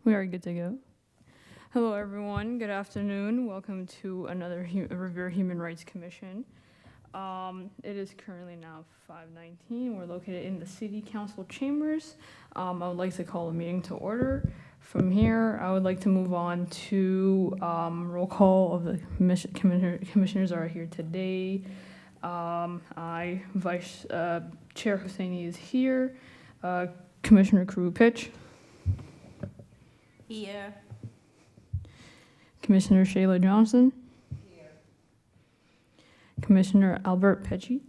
We are good to go. Hello, everyone. Good afternoon. Welcome to another Revere Human Rights Commission. It is currently now 5:19. We're located in the City Council chambers. I would like to call the meeting to order. From here, I would like to move on to roll call of the commissioners are here today. Vice Chair Husseini is here. Commissioner Karu Pitch. Here. Commissioner Shayla Johnson. Here. Commissioner Albert Pecci.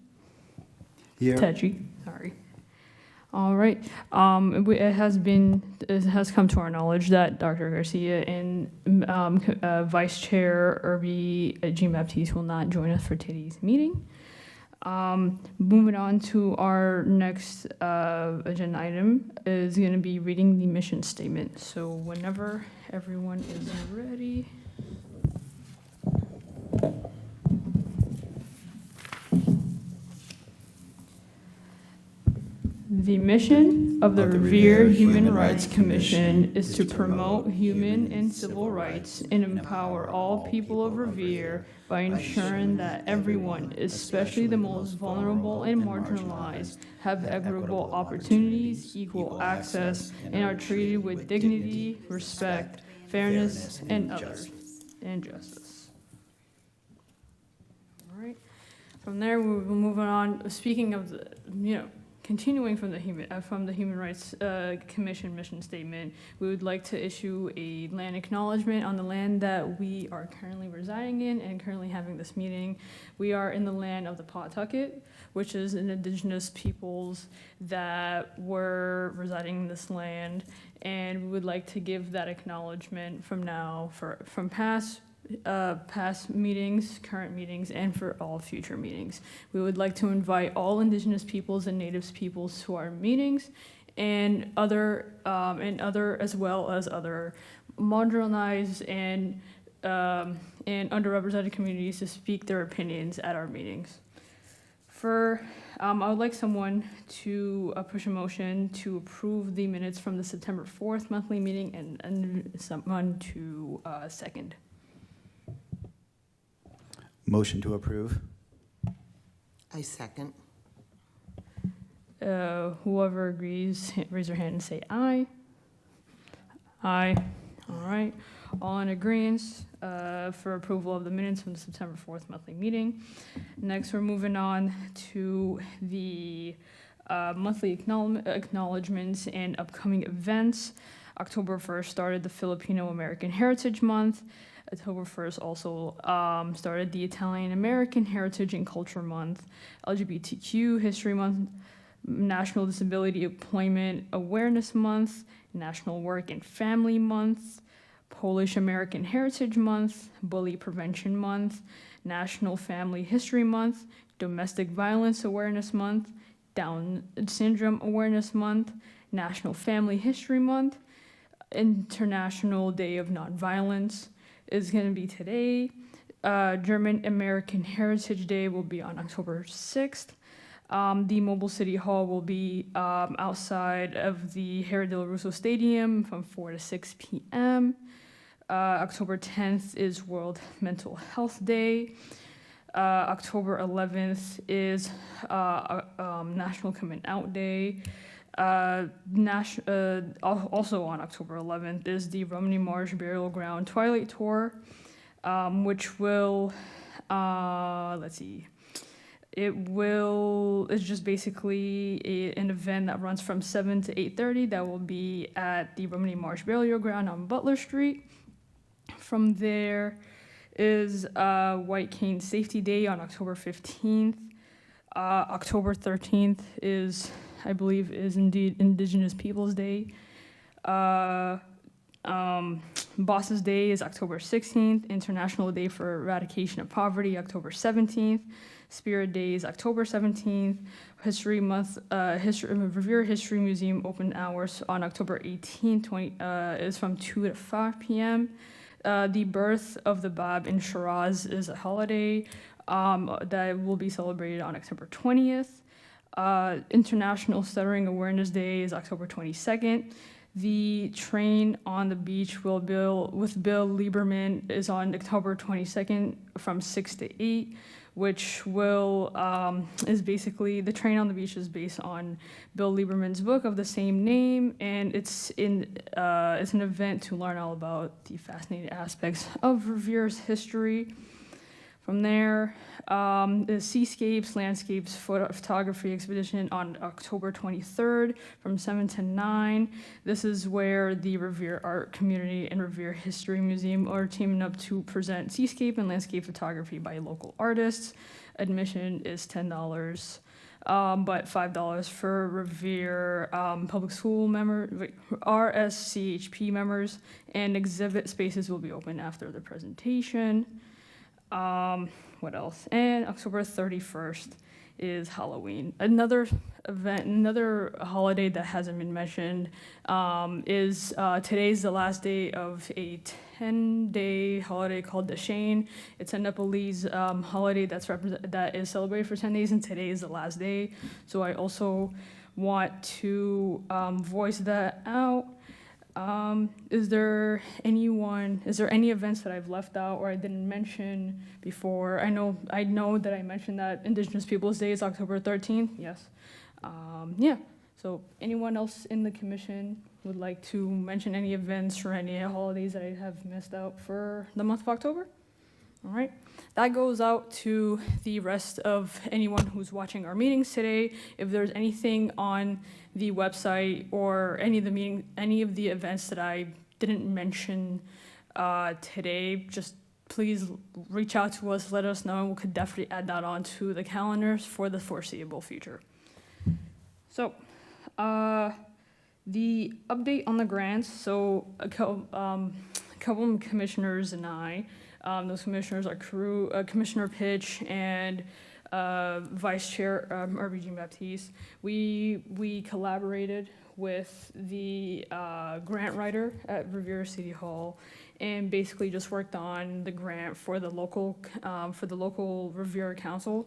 Here. Tecci, sorry. All right. It has come to our knowledge that Dr. Garcia and Vice Chair Irby Jean-Baptiste will not join us for today's meeting. Moving on to our next agenda item is going to be reading the mission statement. So whenever everyone is ready. The mission of the Revere Human Rights Commission is to promote human and civil rights and empower all people of Revere by ensuring that everyone, especially the most vulnerable and marginalized, have equitable opportunities, equal access, and are treated with dignity, respect, fairness, and justice. All right. From there, we'll be moving on. Speaking of the, continuing from the Human Rights Commission mission statement, we would like to issue a land acknowledgement on the land that we are currently residing in and currently having this meeting. We are in the land of the Pawtucket, which is an indigenous peoples that were residing in this land, and we would like to give that acknowledgement from past meetings, current meetings, and for all future meetings. We would like to invite all indigenous peoples and natives peoples to our meetings, and other as well as other marginalized and underrepresented communities to speak their opinions at our meetings. I would like someone to push a motion to approve the minutes from the September 4th monthly meeting, and someone to second. Motion to approve. I second. Whoever agrees, raise your hand and say aye. Aye. All right. All in agreement for approval of the minutes from the September 4th monthly meeting. Next, we're moving on to the monthly acknowledgements and upcoming events. October 1st started the Filipino American Heritage Month. October 1st also started the Italian American Heritage and Culture Month, LGBTQ History Month, National Disability Employment Awareness Month, National Work and Family Month, Polish American Heritage Month, Bully Prevention Month, National Family History Month, Domestic Violence Awareness Month, Down Syndrome Awareness Month, National Family History Month, International Day of Nonviolence is going to be today. German American Heritage Day will be on October 6th. The Mobile City Hall will be outside of the Harry De La Russo Stadium from 4 to 6 p.m. October 10th is World Mental Health Day. October 11th is National Coming Out Day. Also on October 11th is the Rumney Marsh Burial Ground Twilight Tour, which will, it's just basically an event that runs from 7 to 8:30 that will be at the Rumney Marsh Burial Ground on Butler Street. From there is White Cane Safety Day on October 15th. October 13th is, I believe, is indeed Indigenous Peoples Day. Bosses Day is October 16th. International Day for Eradication of Poverty, October 17th. Spirit Day is October 17th. History Month, Revere History Museum open hours on October 18th, is from 2 to 5 p.m. The birth of the Bab in Shiraz is a holiday that will be celebrated on October 20th. International Stuttering Awareness Day is October 22nd. The Train on the Beach with Bill Lieberman is on October 22nd from 6 to 8, which is basically, the Train on the Beach is based on Bill Lieberman's book of the same name, and it's an event to learn all about the fascinating aspects of Revere's history. From there, the Seascapes, Landscapes Photography Expedition on October 23rd from 7 to 9. This is where the Revere Art Community and Revere History Museum are teaming up to present seascape and landscape photography by local artists. Admission is $10, but $5 for Revere Public School RSCHP members, and exhibit spaces will be open after the presentation. What else? And October 31st is Halloween. Another event, another holiday that hasn't been mentioned is today's the last day of a 10-day holiday called Dashain. It's a Nepalese holiday that is celebrated for 10 days, and today is the last day. So I also want to voice that out. Is there any events that I've left out or I didn't mention before? I know that I mentioned that Indigenous Peoples Day is October 13th, yes. Yeah, so anyone else in the commission would like to mention any events or any holidays that I have missed out for the month of October? All right, that goes out to the rest of anyone who's watching our meetings today. If there's anything on the website or any of the events that I didn't mention today, just please reach out to us, let us know, and we could definitely add that on to the calendars for the foreseeable future. So, the update on the grants. So a couple of commissioners and I, those commissioners are Commissioner Pitch and Vice Chair Irby Jean-Baptiste. We collaborated with the grant writer at Revere City Hall and basically just worked on the grant for the local Revere Council.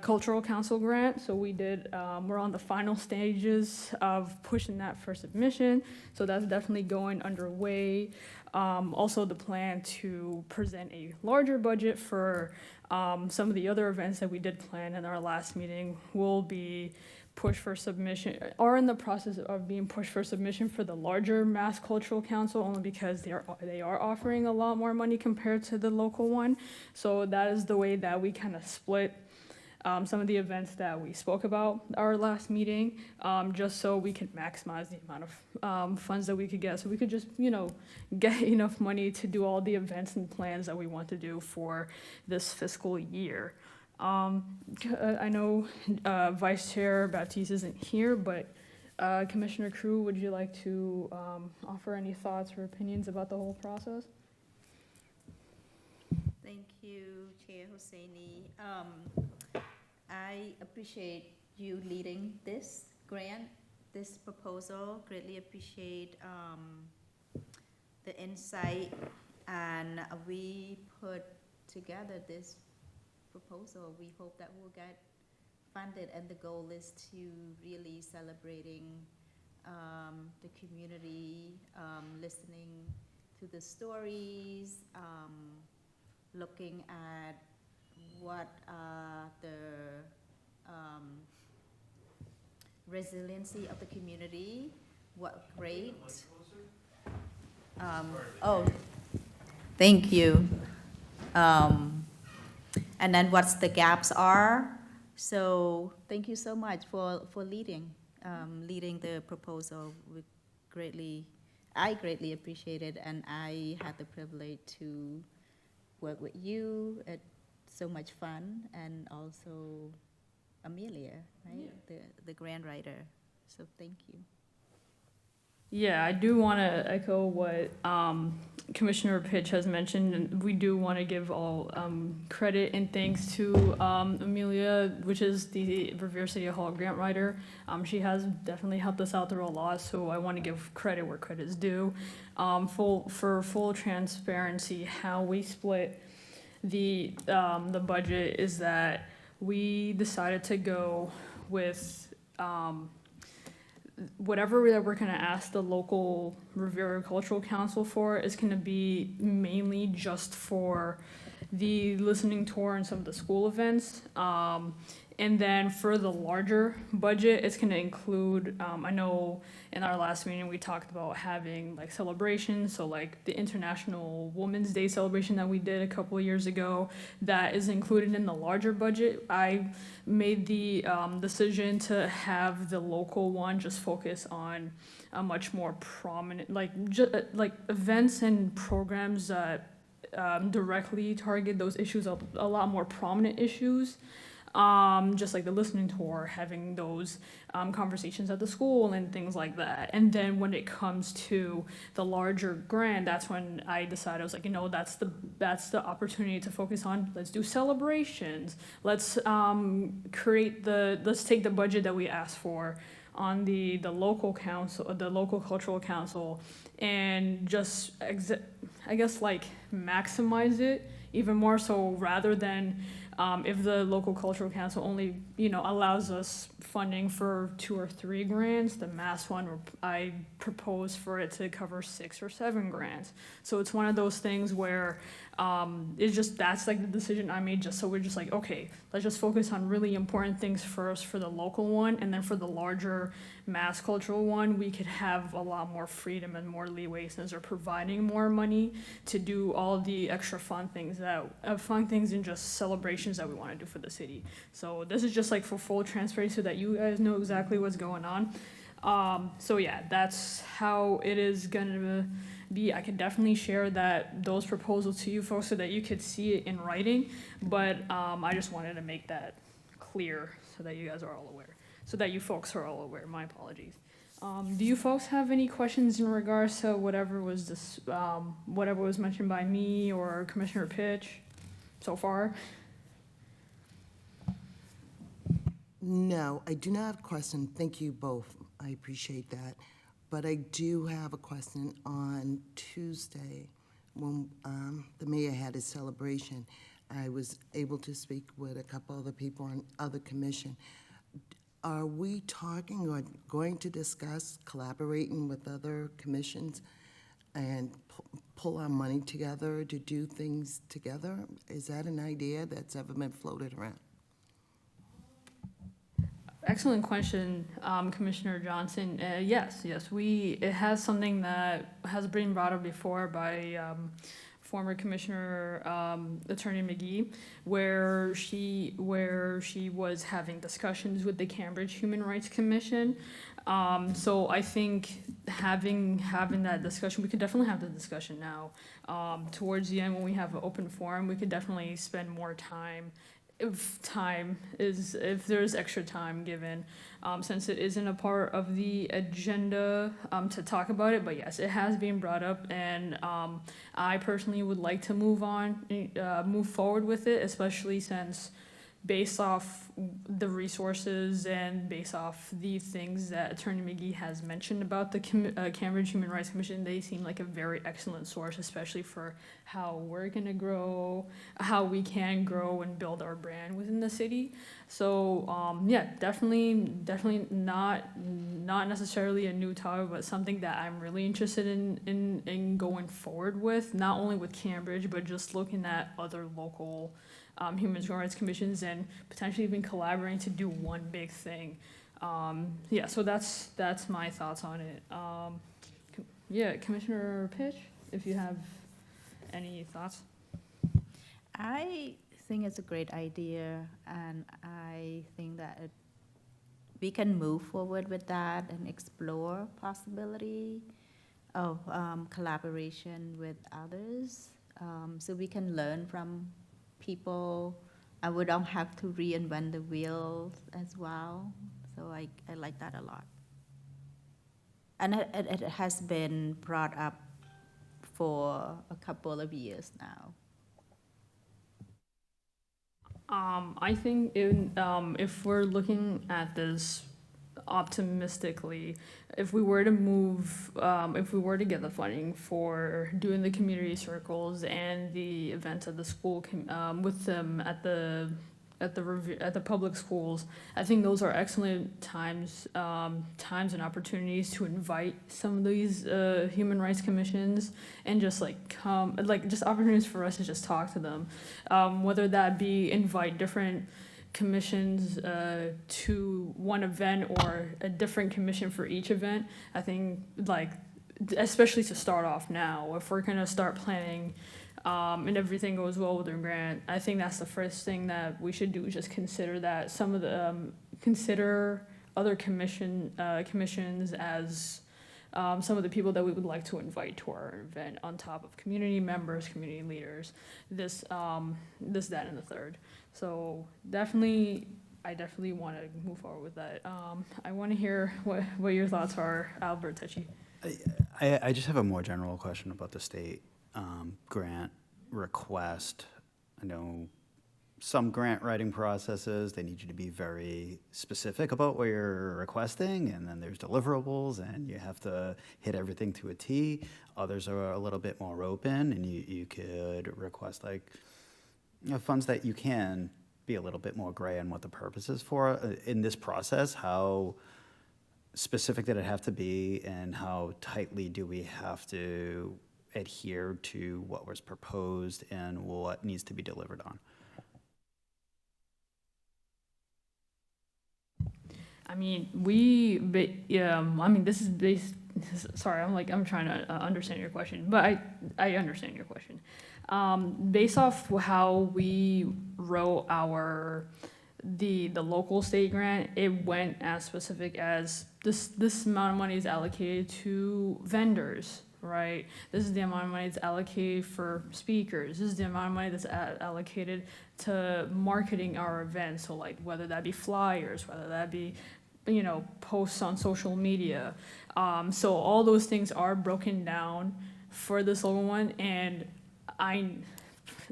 Cultural Council grant, so we're on the final stages of pushing that for submission, so that's definitely going underway. Also the plan to present a larger budget for some of the other events that we did plan in our last meeting will be pushed for submission, are in the process of being pushed for submission for the larger Mass Cultural Council, only because they are offering a lot more money compared to the local one. So that is the way that we kind of split some of the events that we spoke about our last meeting, just so we can maximize the amount of funds that we could get. So we could just, get enough money to do all the events and plans that we want to do for this fiscal year. I know Vice Chair Baptiste isn't here, but Commissioner Crew, would you like to offer any thoughts or opinions about the whole process? Thank you, Chair Hosseini. I appreciate you leading this grant, this proposal. Greatly appreciate the insight, and we put together this proposal. We hope that we'll get funded, and the goal is to really celebrating the community, listening to the stories, looking at what the resiliency of the community, what great. Oh, thank you. And then what's the gaps are. So thank you so much for leading the proposal. I greatly appreciate it, and I had the privilege to work with you. It's so much fun, and also Amelia, right? Yeah. The grant writer. So thank you. Yeah, I do want to echo what Commissioner Pitch has mentioned, and we do want to give all credit and thanks to Amelia, which is the Revere City Hall grant writer. She has definitely helped us out through a lot, so I want to give credit where credit's due. For full transparency, how we split the budget is that we decided to go with whatever that we're gonna ask the local Riviera Cultural Council for is gonna be mainly just for the listening tour and some of the school events. And then for the larger budget, it's gonna include, I know in our last meeting, we talked about having like celebrations, so like the International Women's Day celebration that we did a couple of years ago, that is included in the larger budget. I made the decision to have the local one just focus on a much more prominent, like events and programs that directly target those issues, a lot more prominent issues. Just like the listening tour, having those conversations at the school and things like that. And then when it comes to the larger grant, that's when I decided, I was like, you know, that's the opportunity to focus on. Let's do celebrations. Let's let's take the budget that we asked for on the local council, the local cultural council, and just I guess like maximize it even more. So rather than if the local cultural council only, you know, allows us funding for 2 or 3 grants, the mass one, I propose for it to cover 6 or 7 grants. So it's one of those things where it's just, that's like the decision I made, just so we're just like, okay, let's just focus on really important things first for the local one, and then for the larger mass cultural one, we could have a lot more freedom and more leeway since they're providing more money to do all the extra fun things and just celebrations that we want to do for the city. So this is just like for full transparency so that you guys know exactly what's going on. So yeah, that's how it is gonna be. I can definitely share those proposals to you folks so that you could see it in writing, but I just wanted to make that clear so that you guys are all aware, so that you folks are all aware. My apologies. Do you folks have any questions in regards to whatever was mentioned by me or Commissioner Pitch so far? No, I do not have a question. Thank you both. I appreciate that. But I do have a question. On Tuesday, when the mayor had his celebration, I was able to speak with a couple other people on other commission. Are we talking or going to discuss collaborating with other commissions and pull our money together to do things together? Is that an idea that's ever been floated around? Excellent question, Commissioner Johnson. Yes, it has something that has been brought up before by former Commissioner Attorney McGee, where she was having discussions with the Cambridge Human Rights Commission. So I think having that discussion, we could definitely have the discussion now. Towards the end, when we have an open forum, we could definitely spend more time. If there's extra time given, since it isn't a part of the agenda to talk about it, but yes, it has been brought up, and I personally would like to move forward with it, especially since based off the resources and based off the things that Attorney McGee has mentioned about the Cambridge Human Rights Commission, they seem like a very excellent source, especially for how we're gonna grow, how we can grow and build our brand within the city. So yeah, definitely not necessarily a new topic, but something that I'm really interested in going forward with, not only with Cambridge, but just looking at other local human rights commissions and potentially even collaborating to do one big thing. Yeah, so that's my thoughts on it. Yeah, Commissioner Pitch, if you have any thoughts. I think it's a great idea, and I think that we can move forward with that and explore possibility of collaboration with others, so we can learn from people, and we don't have to reinvent the wheel as well. So I like that a lot. And it has been brought up for a couple of years now. I think if we're looking at this optimistically, if we were to get the funding for doing the community circles and the events at the school with them at the at the public schools. I think those are excellent times and opportunities to invite some of these human rights commissions and just just opportunities for us to just talk to them, whether that be invite different commissions to one event or a different commission for each event. I think especially to start off now, if we're gonna start planning and everything goes well with the grant, I think that's the first thing that we should do, is just consider that some of the consider other commissions as some of the people that we would like to invite to our event, on top of community members, community leaders, this, that, and the third. So I definitely want to move forward with that. I want to hear what your thoughts are, Albert Techi. I just have a more general question about the state grant request. I know some grant writing processes, they need you to be very specific about what you're requesting, and then there's deliverables, and you have to hit everything to a T. Others are a little bit more open, and you could request funds that you can be a little bit more gray on what the purpose is for. In this process, how specific did it have to be, and how tightly do we have to adhere to what was proposed and what needs to be delivered on? I mean, this is based, sorry, I'm trying to understand your question, but I understand your question. Based off how we wrote the local state grant, it went as specific as this amount of money is allocated to vendors, right? This is the amount of money that's allocated for speakers. This is the amount of money that's allocated to marketing our events. So whether that be flyers, whether that be posts on social media. So all those things are broken down for this local one, and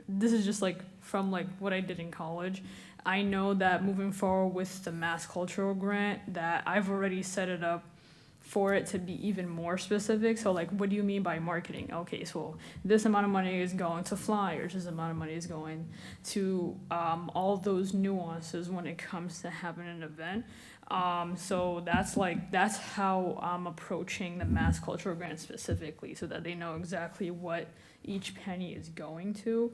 this is just from what I did in college. I know that moving forward with the Mass Cultural Grant, that I've already set it up for it to be even more specific. So what do you mean by marketing? Okay, so this amount of money is going to flyers, this amount of money is going to all those nuances when it comes to having an event. So that's how I'm approaching the Mass Cultural Grant specifically, so that they know exactly what each penny is going to.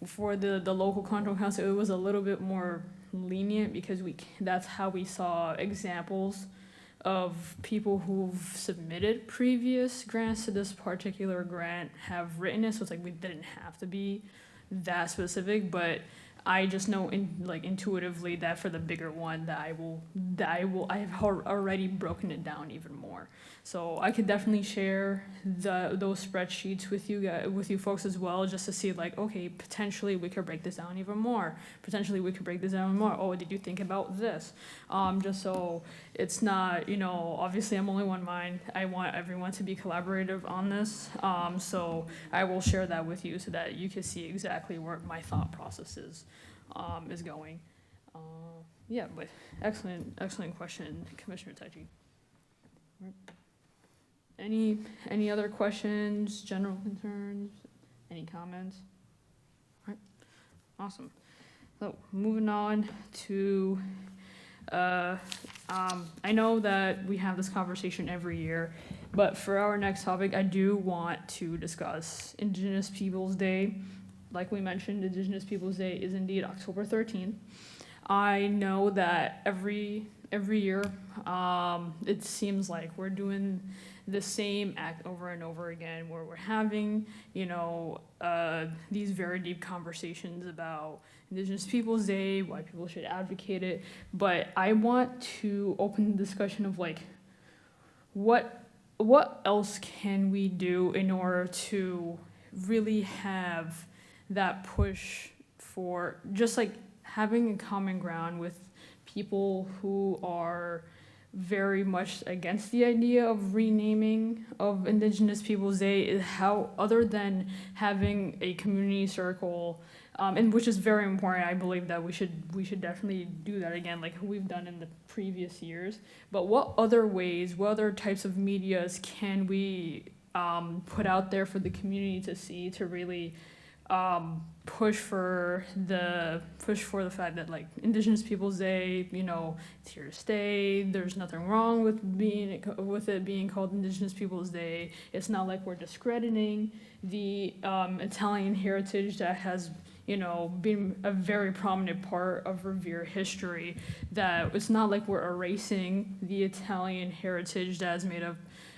For the local control council, it was a little bit more lenient, because that's how we saw examples of people who've submitted previous grants to this particular grant have written it. So it's we didn't have to be that specific, but I just know intuitively that for the bigger one I have already broken it down even more. So I could definitely share those spreadsheets with you folks as well, just to see okay, potentially we could break this down even more. Potentially we could break this down more. Oh, did you think about this? Just so it's not, obviously I'm only one mind. I want everyone to be collaborative on this. So I will share that with you so that you can see exactly where my thought process is going. Yeah, but excellent question, Commissioner Techi. Any other questions, general concerns, any comments? All right, awesome. So moving on to, I know that we have this conversation every year, but for our next topic, I do want to discuss Indigenous Peoples Day. Like we mentioned, Indigenous Peoples Day is indeed October 13th. I know that every year, it seems like we're doing the same act over and over again, where we're having, these very deep conversations about Indigenous Peoples Day, why people should advocate it. But I want to open the discussion of what else can we do in order to really have that push for just having a common ground with people who are very much against the idea of renaming of Indigenous Peoples Day, is how, other than having a community circle, and which is very important. I believe that we should definitely do that again, like we've done in the previous years. But what other ways, what other types of medias can we put out there for the community to see, to really push for the fact that like Indigenous Peoples Day, you know, it's here to stay. There's nothing wrong with it being called Indigenous Peoples Day. It's not like we're discrediting the Italian heritage that has, you know, been a very prominent part of Revere history. That it's not like we're erasing the Italian heritage that's made up.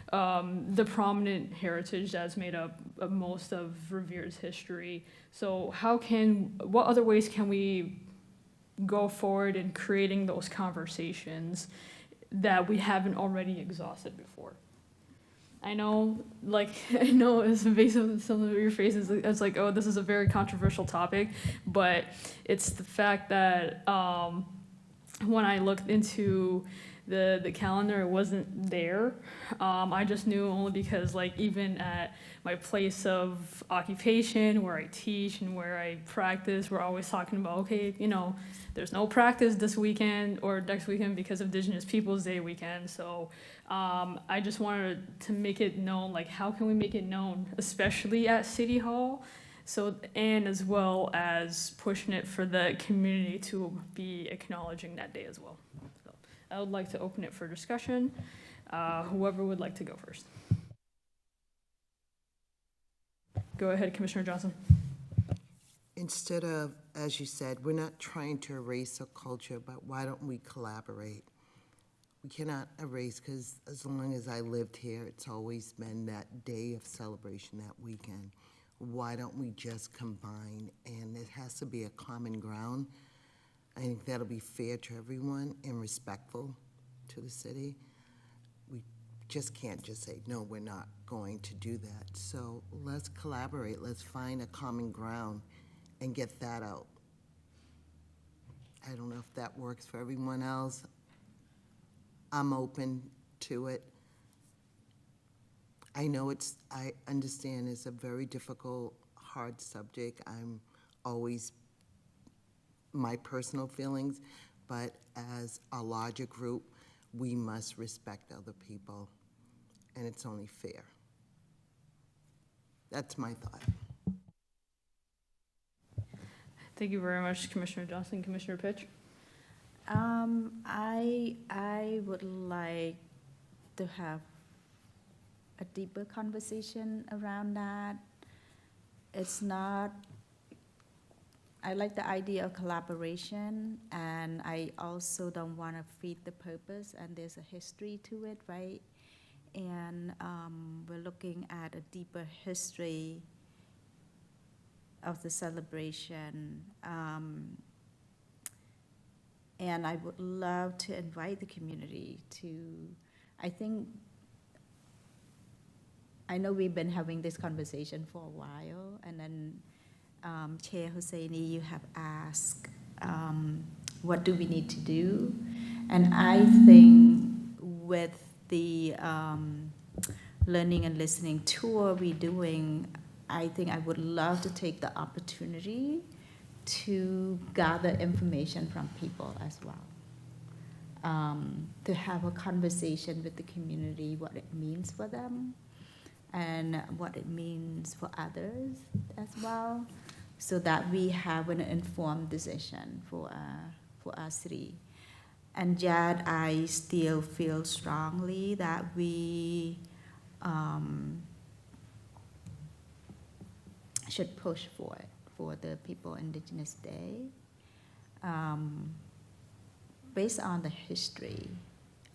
The prominent heritage that's made up of most of Revere's history. So what other ways can we go forward in creating those conversations that we haven't already exhausted before? I know it's based on some of your faces, it's like, oh, this is a very controversial topic, but it's the fact that when I looked into the calendar, it wasn't there. I just knew only because like even at my place of occupation where I teach and where I practice, we're always talking about, okay, you know, there's no practice this weekend or next weekend because of Indigenous Peoples Day weekend. So I just wanted to make it known, like how can we make it known, especially at City Hall? So, and as well as pushing it for the community to be acknowledging that day as well. So I would like to open it for discussion. Whoever would like to go first. Go ahead, Commissioner Johnson. Instead of, as you said, we're not trying to erase a culture, but why don't we collaborate? We cannot erase, because as long as I lived here, it's always been that day of celebration, that weekend. Why don't we just combine? And it has to be a common ground. I think that'll be fair to everyone and respectful to the city. We just can't just say, no, we're not going to do that. So let's collaborate. Let's find a common ground and get that out. I don't know if that works for everyone else. I'm open to it. I know I understand it's a very difficult, hard subject. I'm always my personal feelings, but as a larger group, we must respect other people, and it's only fair. That's my thought. Thank you very much, Commissioner Johnson. Commissioner Pitch? I would like to have a deeper conversation around that. It's not, I like the idea of collaboration, and I also don't want to feed the purpose, and there's a history to it, right? And we're looking at a deeper history of the celebration. And I would love to invite the community to, I know we've been having this conversation for a while, and then Chair Hosseini, you have asked, what do we need to do? And I think with the learning and listening tour we're doing, I think I would love to take the opportunity to gather information from people as well. To have a conversation with the community, what it means for them, and what it means for others as well, so that we have an informed decision for our city. And yet, I still feel strongly that we should push for it, for the People Indigenous Day, based on the history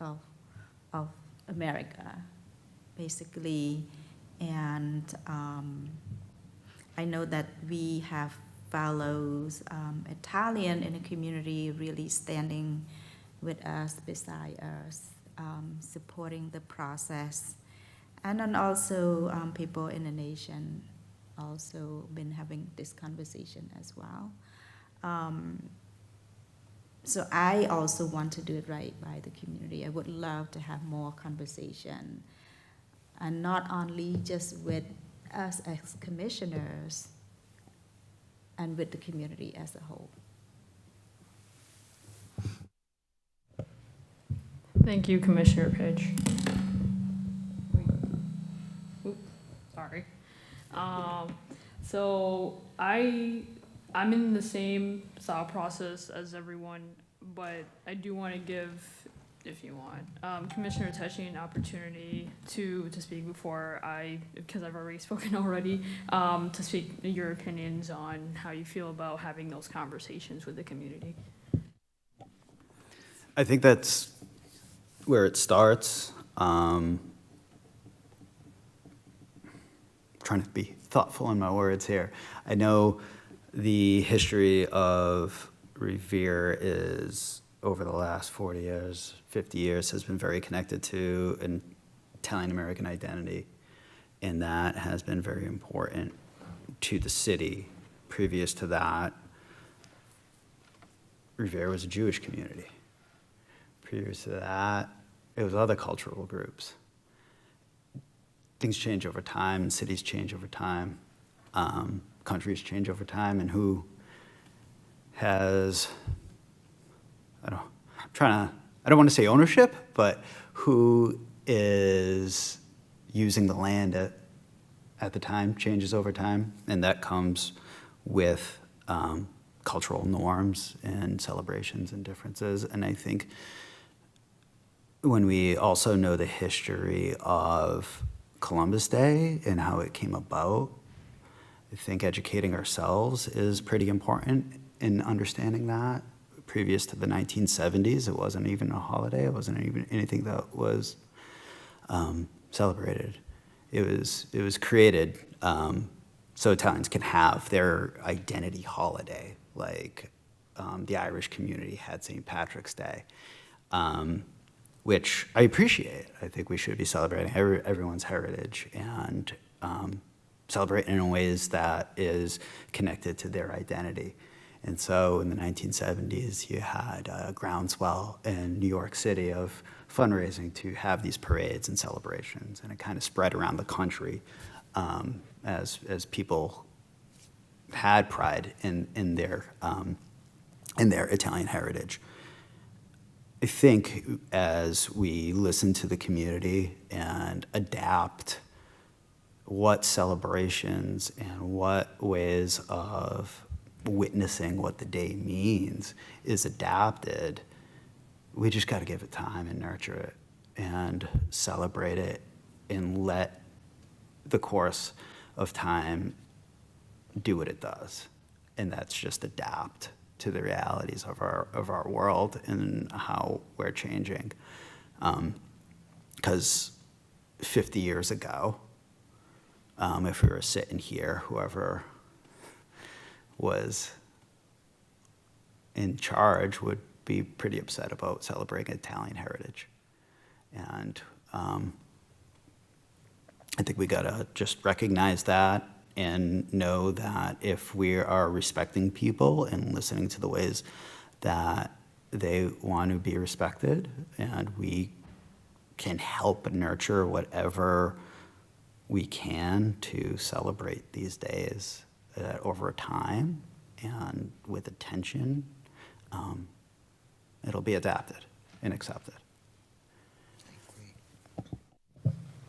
of America, basically. And I know that we have fellows Italian in the community really standing with us, beside us, supporting the process. And then also people in the nation also been having this conversation as well. So I also want to do it right by the community. I would love to have more conversation, and not only just with us as commissioners, and with the community as a whole. Thank you, Commissioner Pitch. Oops, sorry. So I'm in the same thought process as everyone, but I do want to give, if you want, Commissioner Teshi an opportunity to speak before because I've already spoken already, to speak your opinions on how you feel about having those conversations with the community. I think that's where it starts. Trying to be thoughtful in my words here. I know the history of Revere is, over the last 40 years, 50 years, has been very connected to an Italian-American identity, and that has been very important to the city. Previous to that, Revere was a Jewish community. Previous to that, it was other cultural groups. Things change over time, and cities change over time, countries change over time, and who has, I don't want to say ownership, but who is using the land at the time changes over time, and that comes with cultural norms and celebrations and differences. And I think when we also know the history of Columbus Day and how it came about, I think educating ourselves is pretty important in understanding that. Previous to the 1970s, it wasn't even a holiday. It wasn't even anything that was celebrated. It was created so Italians can have their identity holiday, like the Irish community had St. Patrick's Day, which I appreciate. I think we should be celebrating everyone's heritage and celebrate in ways that is connected to their identity. And so in the 1970s, you had a groundswell in New York City of fundraising to have these parades and celebrations, and it kind of spread around the country as people had pride in their Italian heritage. I think as we listen to the community and adapt what celebrations and what ways of witnessing what the day means is adapted, we just got to give it time and nurture it and celebrate it and let the course of time do what it does. And that's just adapt to the realities of our world and how we're changing. Because 50 years ago, if we were sitting here, whoever was in charge would be pretty upset about celebrating Italian heritage. And I think we gotta just recognize that and know that if we are respecting people and listening to the ways that they want to be respected, and we can help nurture whatever we can to celebrate these days over time and with attention, it'll be adapted and accepted.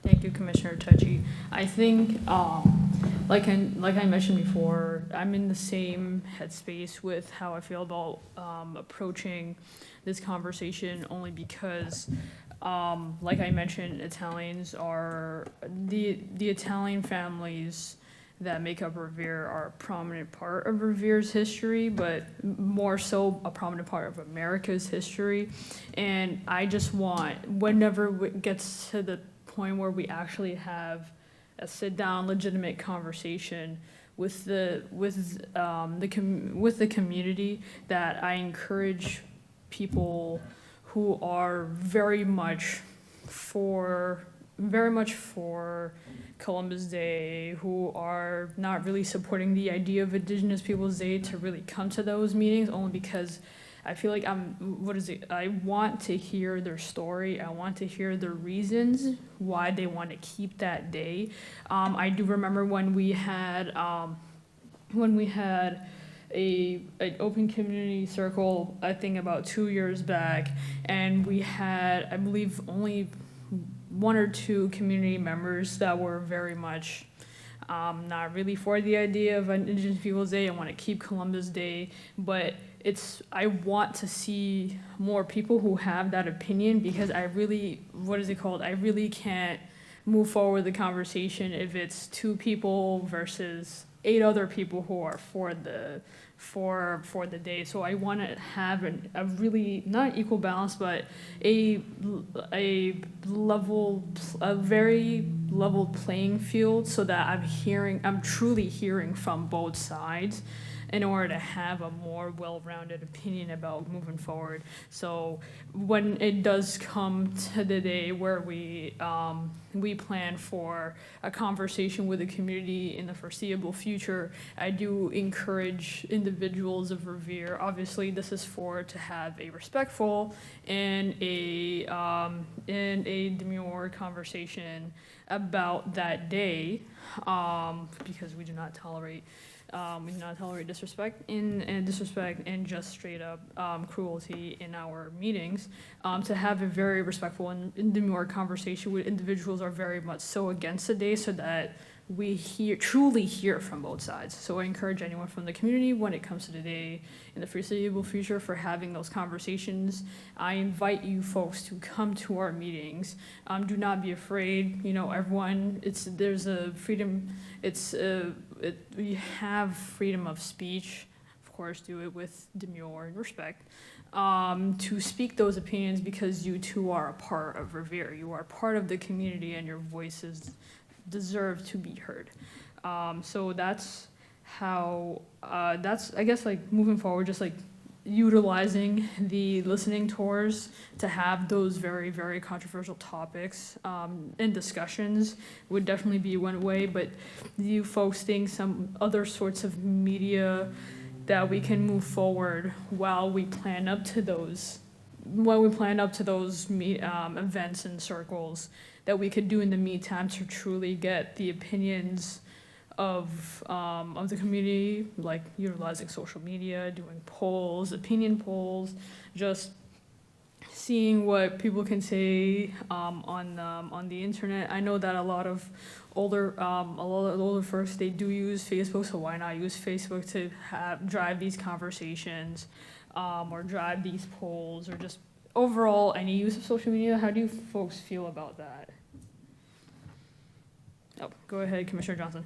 Thank you, Commissioner Tucci. I think, like I mentioned before, I'm in the same headspace with how I feel about approaching this conversation, only because, like I mentioned, Italians are, the Italian families that make up Revere are a prominent part of Revere's history, but more so a prominent part of America's history. And I just want, whenever it gets to the point where we actually have a sit-down, legitimate conversation with the community, that I encourage people who are very much for Columbus Day, who are not really supporting the idea of Indigenous Peoples Day, to really come to those meetings, only because I feel like I want to hear their story. I want to hear the reasons why they want to keep that day. I do remember when we had an open community circle, I think about 2 years back, and we had, I believe, only 1 or 2 community members that were very much I'm not really for the idea of an Indigenous Peoples Day. I want to keep Columbus Day, but I want to see more people who have that opinion, because I really can't move forward the conversation if it's 2 people versus 8 other people who are for the day. So I want to have a really, not equal balance, but a very level playing field, so that I'm truly hearing from both sides in order to have a more well-rounded opinion about moving forward. So when it does come to the day where we plan for a conversation with the community in the foreseeable future, I do encourage individuals of Revere. Obviously, this is to have a respectful and a demure conversation about that day, because we do not tolerate disrespect and just straight up cruelty in our meetings. To have a very respectful and demure conversation with individuals are very much so against the day, so that we truly hear from both sides. So I encourage anyone from the community, when it comes to the day in the foreseeable future, for having those conversations. I invite you folks to come to our meetings. Do not be afraid. Everyone. There's a freedom. We have freedom of speech. Of course, do it with demure and respect. To speak those opinions, because you too are a part of Revere. You are part of the community, and your voices deserve to be heard. So that's how, I guess, moving forward, just utilizing the listening tours to have those very, very controversial topics and discussions would definitely be one way. But you folks think some other sorts of media that we can move forward while we plan up to those events and circles that we could do in the meantime, to truly get the opinions of the community, like utilizing social media, doing polls, opinion polls, just seeing what people can say on the internet. I know that a lot of older folks, they do use Facebook, so why not use Facebook to drive these conversations, or drive these polls, or just overall any use of social media? How do you folks feel about that? Oh, go ahead, Commissioner Johnson.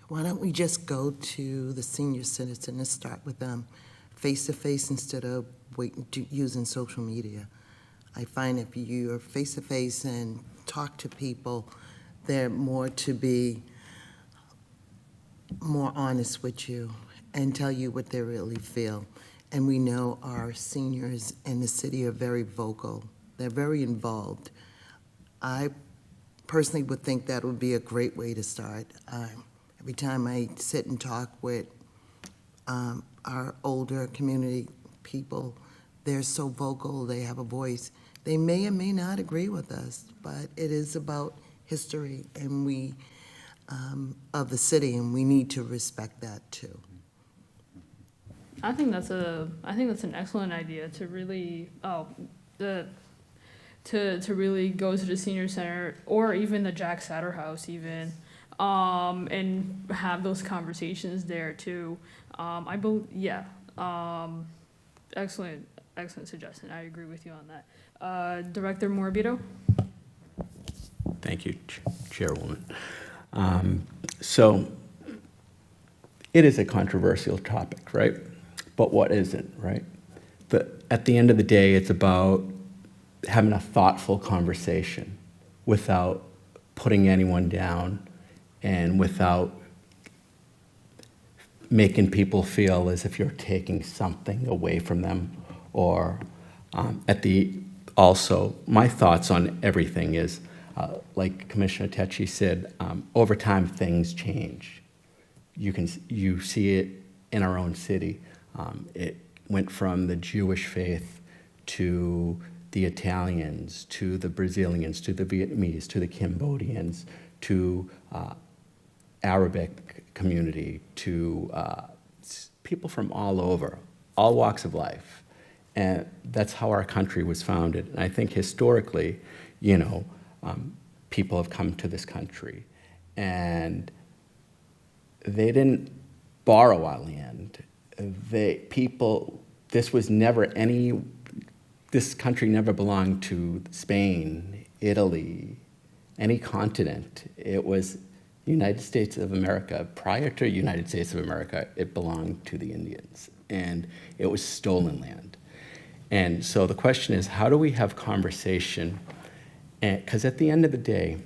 Why don't we just go to the senior citizen and start with them face-to-face instead of using social media? I find if you're face-to-face and talk to people, they're more to be more honest with you and tell you what they really feel. And we know our seniors in the city are very vocal. They're very involved. I personally would think that would be a great way to start. Every time I sit and talk with our older community people, they're so vocal, they have a voice. They may or may not agree with us, but it is about history and of the city, and we need to respect that too. I think that's an excellent idea to really to really go to the senior center, or even the Jack Satter House even, and have those conversations there too. Excellent suggestion. I agree with you on that. Director Morabito? Thank you, Chairwoman. So it is a controversial topic, right? But what isn't, right? At the end of the day, it's about having a thoughtful conversation without putting anyone down and without making people feel as if you're taking something away from them. Or also, my thoughts on everything is, like Commissioner Tecci said, over time things change. You see it in our own city. It went from the Jewish faith to the Italians, to the Brazilians, to the Vietnamese, to the Cambodians, to Arabic community, to people from all over, all walks of life. And that's how our country was founded. And I think historically, people have come to this country. and they didn't borrow our land. This country never belonged to Spain, Italy, any continent. It was United States of America. Prior to United States of America, it belonged to the Indians, and it was stolen land. And so the question is, how do we have conversation? Because at the end of the day,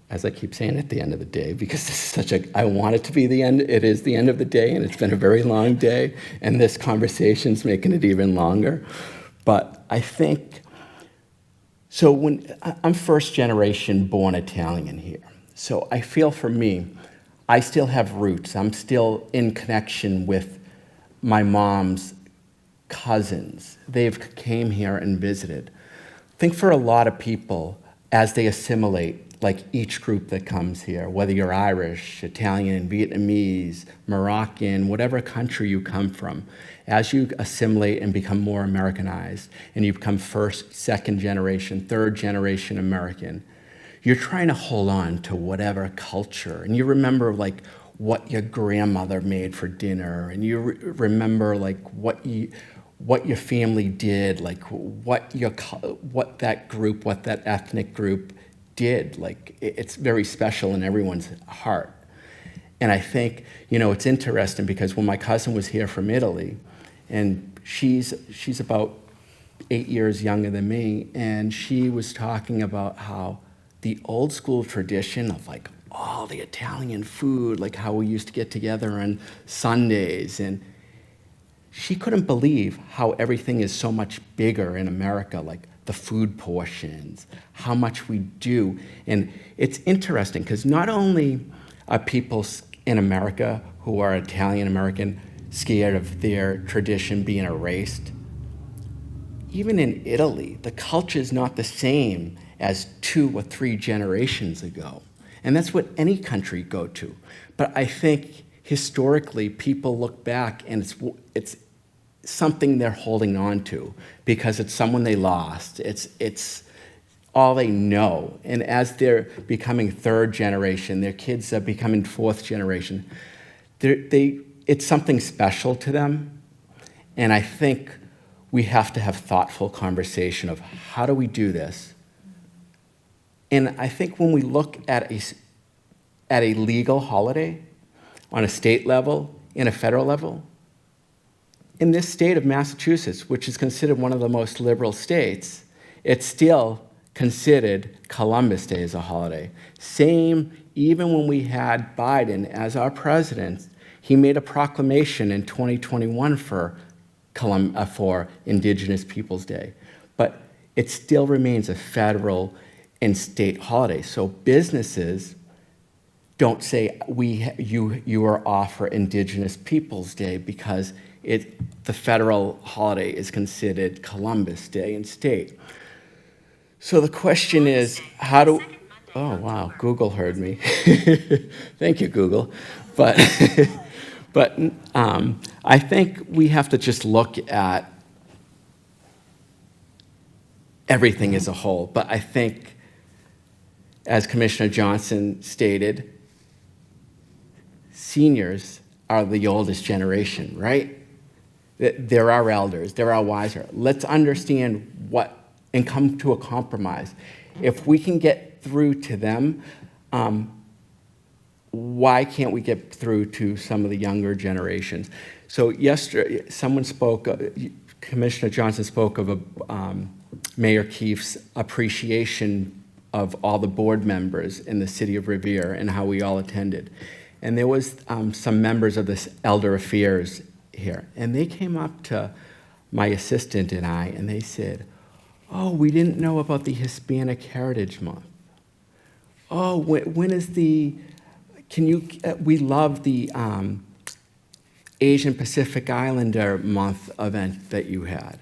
as I keep saying at the end of the day, because this is I want it to be the end, it is the end of the day, and it's been a very long day, and this conversation's making it even longer. But I think, so I'm first generation born Italian here. So I feel for me, I still have roots. I'm still in connection with my mom's cousins. They've came here and visited. I think for a lot of people, as they assimilate, like each group that comes here, whether you're Irish, Italian, Vietnamese, Moroccan, whatever country you come from, as you assimilate and become more Americanized, and you become first, second generation, third generation American, you're trying to hold on to whatever culture, and you remember like what your grandmother made for dinner, and you remember like what your family did, like what that ethnic group did. Like it's very special in everyone's heart. And I think, it's interesting because when my cousin was here from Italy, and she's about 8 years younger than me, and she was talking about how the old school tradition of like all the Italian food, like how we used to get together on Sundays, and she couldn't believe how everything is so much bigger in America, like the food portions, how much we do. And it's interesting because not only are people in America who are Italian American scared of their tradition being erased, even in Italy, the culture is not the same as 2 or 3 generations ago. And that's what any country go to. But I think historically people look back and it's something they're holding on to because it's someone they lost. It's all they know. And as they're becoming 3rd generation, their kids are becoming 4th generation, it's something special to them. And I think we have to have thoughtful conversation of how do we do this? And I think when we look at a legal holiday on a state level, in a federal level, in this state of Massachusetts, which is considered one of the most liberal states, it's still considered Columbus Day as a holiday. Same, even when we had Biden as our president, he made a proclamation in 2021 for Indigenous Peoples Day. But it still remains a federal and state holiday. So businesses don't say, you are off for Indigenous Peoples Day because the federal holiday is considered Columbus Day and state. So the question is, oh wow, Google heard me. Thank you, Google. But I think we have to just look at everything as a whole. But I think, as Commissioner Johnson stated, seniors are the oldest generation, right? They're our elders, they're our wiser. Let's understand and come to a compromise. If we can get through to them, why can't we get through to some of the younger generations? So yesterday, Commissioner Johnson spoke of Mayor Keefe's appreciation of all the board members in the city of Revere and how we all attended. And there was some members of this Elder Affairs here, and they came up to my assistant and I, and they said, "Oh, we didn't know about the Hispanic Heritage Month. Oh, when is we love the Asian Pacific Islander Month event that you had."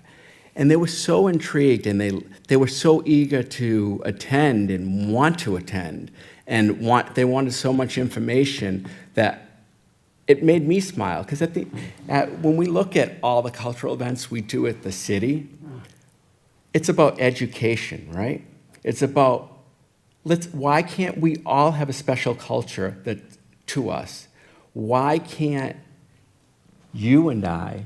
And they were so intrigued, and they were so eager to attend and want to attend, and they wanted so much information that it made me smile. Because when we look at all the cultural events we do at the city, it's about education, right? It's about why can't we all have a special culture that to us? Why can't you and I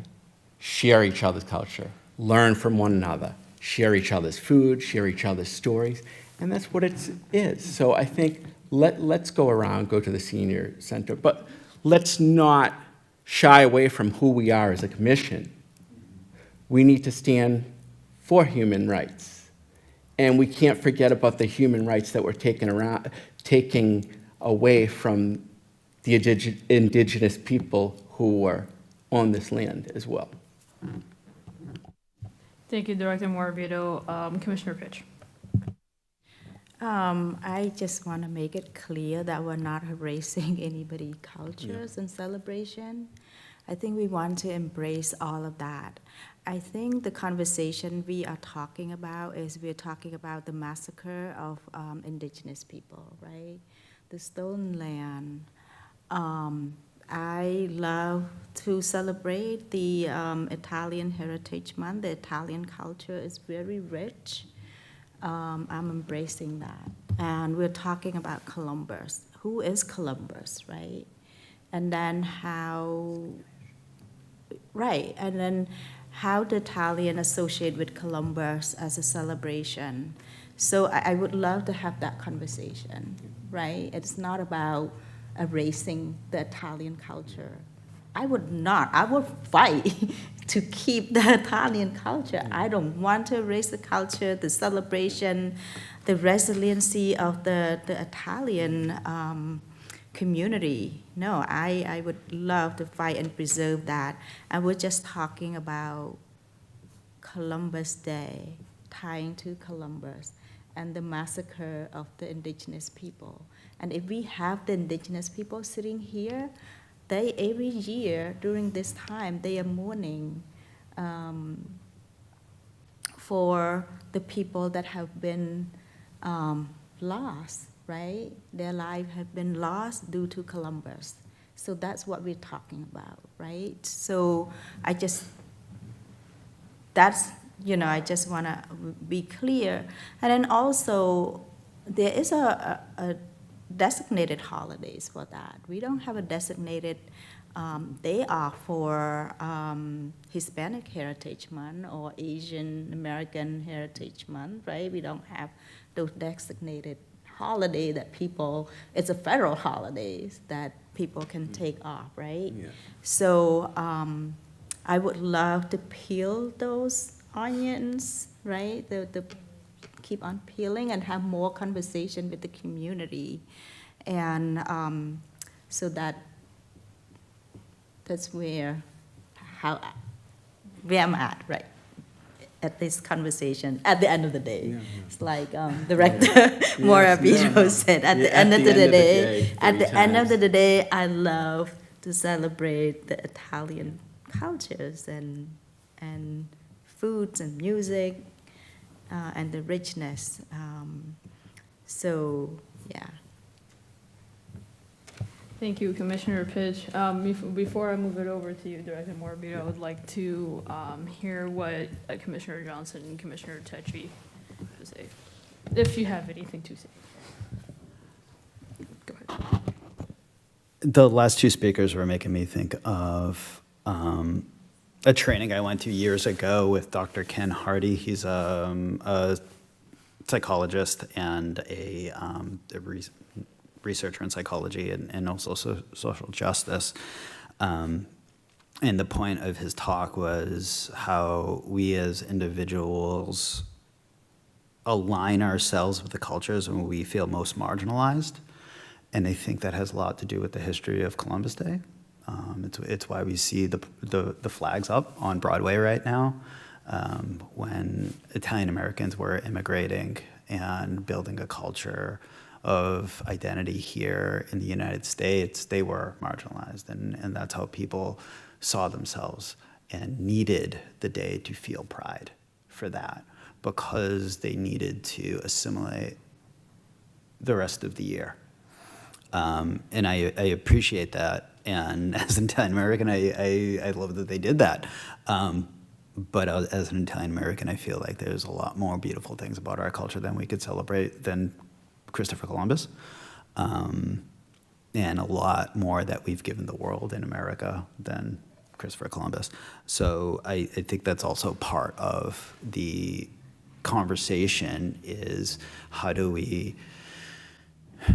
share each other's culture, learn from one another, share each other's food, share each other's stories? And that's what it is. So I think let's go around, go to the senior center, but let's not shy away from who we are as a commission. We need to stand for human rights. And we can't forget about the human rights that were taken away from the indigenous people who were on this land as well. Thank you, Director Morabito. Commissioner Pitch. I just want to make it clear that we're not erasing anybody's cultures and celebration. I think we want to embrace all of that. I think the conversation we are talking about is we're talking about the massacre of indigenous people, right? The stolen land. I love to celebrate the Italian Heritage Month. The Italian culture is very rich. I'm embracing that. And we're talking about Columbus. Who is Columbus, right? And then how the Italian associate with Columbus as a celebration. So I would love to have that conversation, right? It's not about erasing the Italian culture. I would fight to keep the Italian culture. I don't want to erase the culture, the celebration, the resiliency of the Italian community. No, I would love to fight and preserve that. And we're just talking about Columbus Day, tying to Columbus and the massacre of the indigenous people. And if we have the indigenous people sitting here, they every year during this time, they are mourning for the people that have been lost, right? Their life have been lost due to Columbus. So that's what we're talking about, right? So I just want to be clear. And then also, there is a designated holidays for that. We don't have a designated day off for Hispanic Heritage Month or Asian American Heritage Month, right? We don't have those designated holiday that it's a federal holidays that people can take off, right? Yeah. So I would love to peel those onions, right? The keep on peeling and have more conversation with the community. And so that's where I'm at, right? At this conversation, at the end of the day. It's like Director Morabito said, at the end of the day, I love to celebrate the Italian cultures and foods and music and the richness. So, yeah. Thank you, Commissioner Pitch. Before I move it over to you, Director Morabito, I would like to hear what Commissioner Johnson and Commissioner Techi have to say, if you have anything to say. Go ahead. The last two speakers were making me think of a training I went to years ago with Dr. Ken Hardy. He's a psychologist and a researcher in psychology and also social justice. And the point of his talk was how we as individuals align ourselves with the cultures when we feel most marginalized. And I think that has a lot to do with the history of Columbus Day. It's why we see the flags up on Broadway right now. When Italian Americans were immigrating and building a culture of identity here in the United States, they were marginalized, and that's how people saw themselves and needed the day to feel pride for that, because they needed to assimilate the rest of the year. And I appreciate that, and as an Italian American, I love that they did that. But as an Italian American, I feel like there's a lot more beautiful things about our culture than we could celebrate than Christopher Columbus, and a lot more that we've given the world in America than Christopher Columbus. So I think that's also part of the conversation is how do we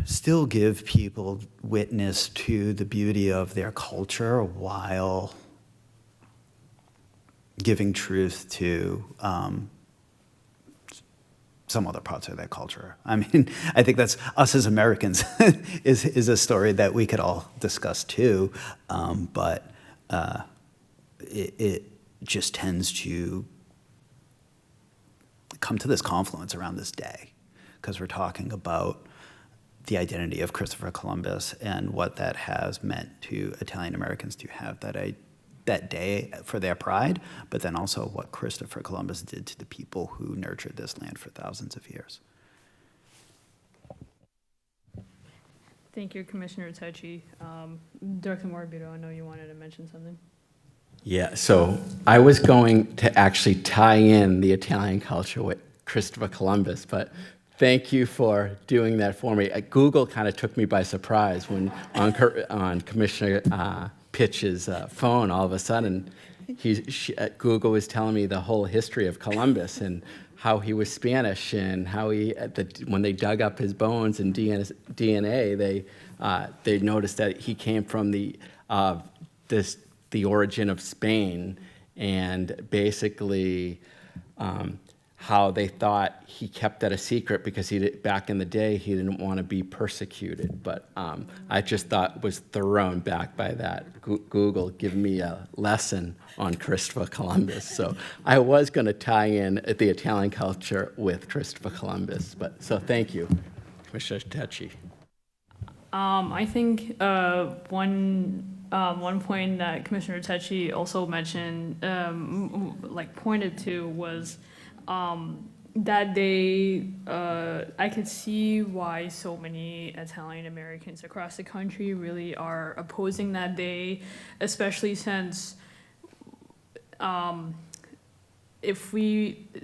still give people witness to the beauty of their culture while giving truth to some other parts of their culture. I mean, I think that's us as Americans is a story that we could all discuss too, but it just tends to come to this confluence around this day because we're talking about the identity of Christopher Columbus and what that has meant to Italian Americans to have that day for their pride, but then also what Christopher Columbus did to the people who nurtured this land for thousands of years. Thank you, Commissioner Tecci. Director Morabito, I know you wanted to mention something. Yeah, so I was going to actually tie in the Italian culture with Christopher Columbus, but thank you for doing that for me. Google kind of took me by surprise when on Commissioner Pitch's phone, all of a sudden, Google was telling me the whole history of Columbus and how he was Spanish and how when they dug up his bones and DNA, they noticed that he came from the origin of Spain, and basically how they thought he kept that a secret because back in the day he didn't want to be persecuted. But I just thought was thrown back by that. Google giving me a lesson on Christopher Columbus. So I was going to tie in the Italian culture with Christopher Columbus. So thank you, Commissioner Tecci. I think one point that Commissioner Tecci also mentioned, pointed to, was that day, I could see why so many Italian Americans across the country really are opposing that day, especially since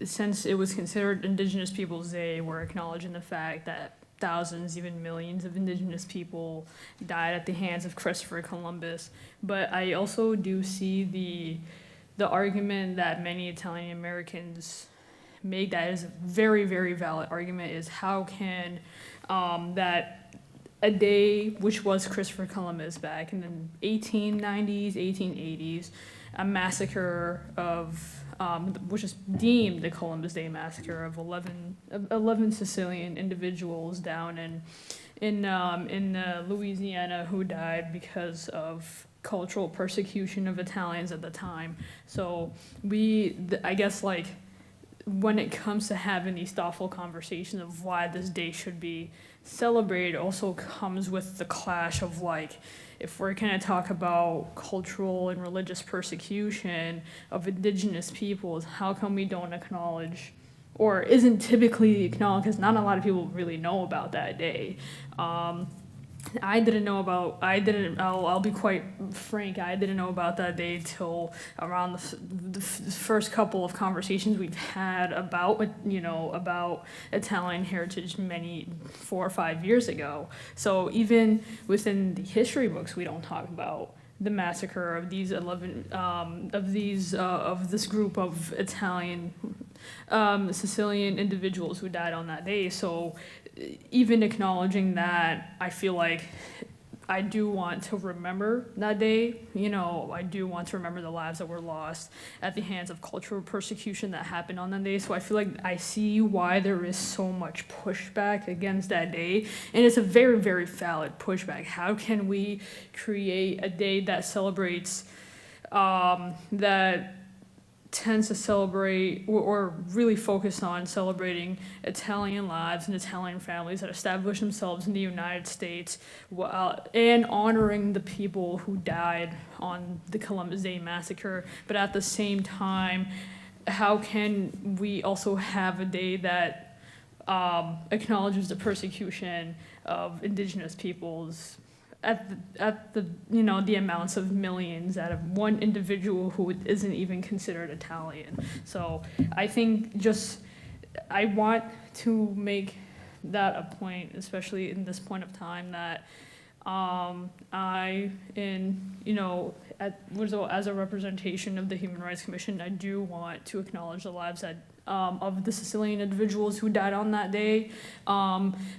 since it was considered Indigenous Peoples' Day, we're acknowledging the fact that thousands, even millions of Indigenous people died at the hands of Christopher Columbus. But I also do see the argument that many Italian Americans make that is a very, very valid argument, is how can that a day which was Christopher Columbus back in the 1890s, 1880s, a massacre of which is deemed the Columbus Day Massacre of 11 Sicilian individuals down in Louisiana who died because of cultural persecution of Italians at the time. So I guess when it comes to having these thoughtful conversations of why this day should be celebrated, also comes with the clash of if we're going to talk about cultural and religious persecution of Indigenous peoples, how come we don't acknowledge, or isn't typically acknowledged, because not a lot of people really know about that day. I'll be quite frank, I didn't know about that day till around the first couple of conversations we've had about Italian heritage 4 or 5 years ago. So even within the history books, we don't talk about the massacre of these 11 of this group of Italian Sicilian individuals who died on that day. So even acknowledging that, I feel like I do want to remember that day. I do want to remember the lives that were lost at the hands of cultural persecution that happened on that day. So I feel like I see why there is so much pushback against that day. And it's a very, very valid pushback. How can we create a day that celebrates, that tends to celebrate or really focus on celebrating Italian lives and Italian families that established themselves in the United States, and honoring the people who died on the Columbus Day Massacre. But at the same time, how can we also have a day that acknowledges the persecution of Indigenous peoples at the amounts of millions out of one individual who isn't even considered Italian. So I think I want to make that a point, especially in this point of time, that as a representation of the Human Rights Commission, I do want to acknowledge the lives that of the Sicilian individuals who died on that day.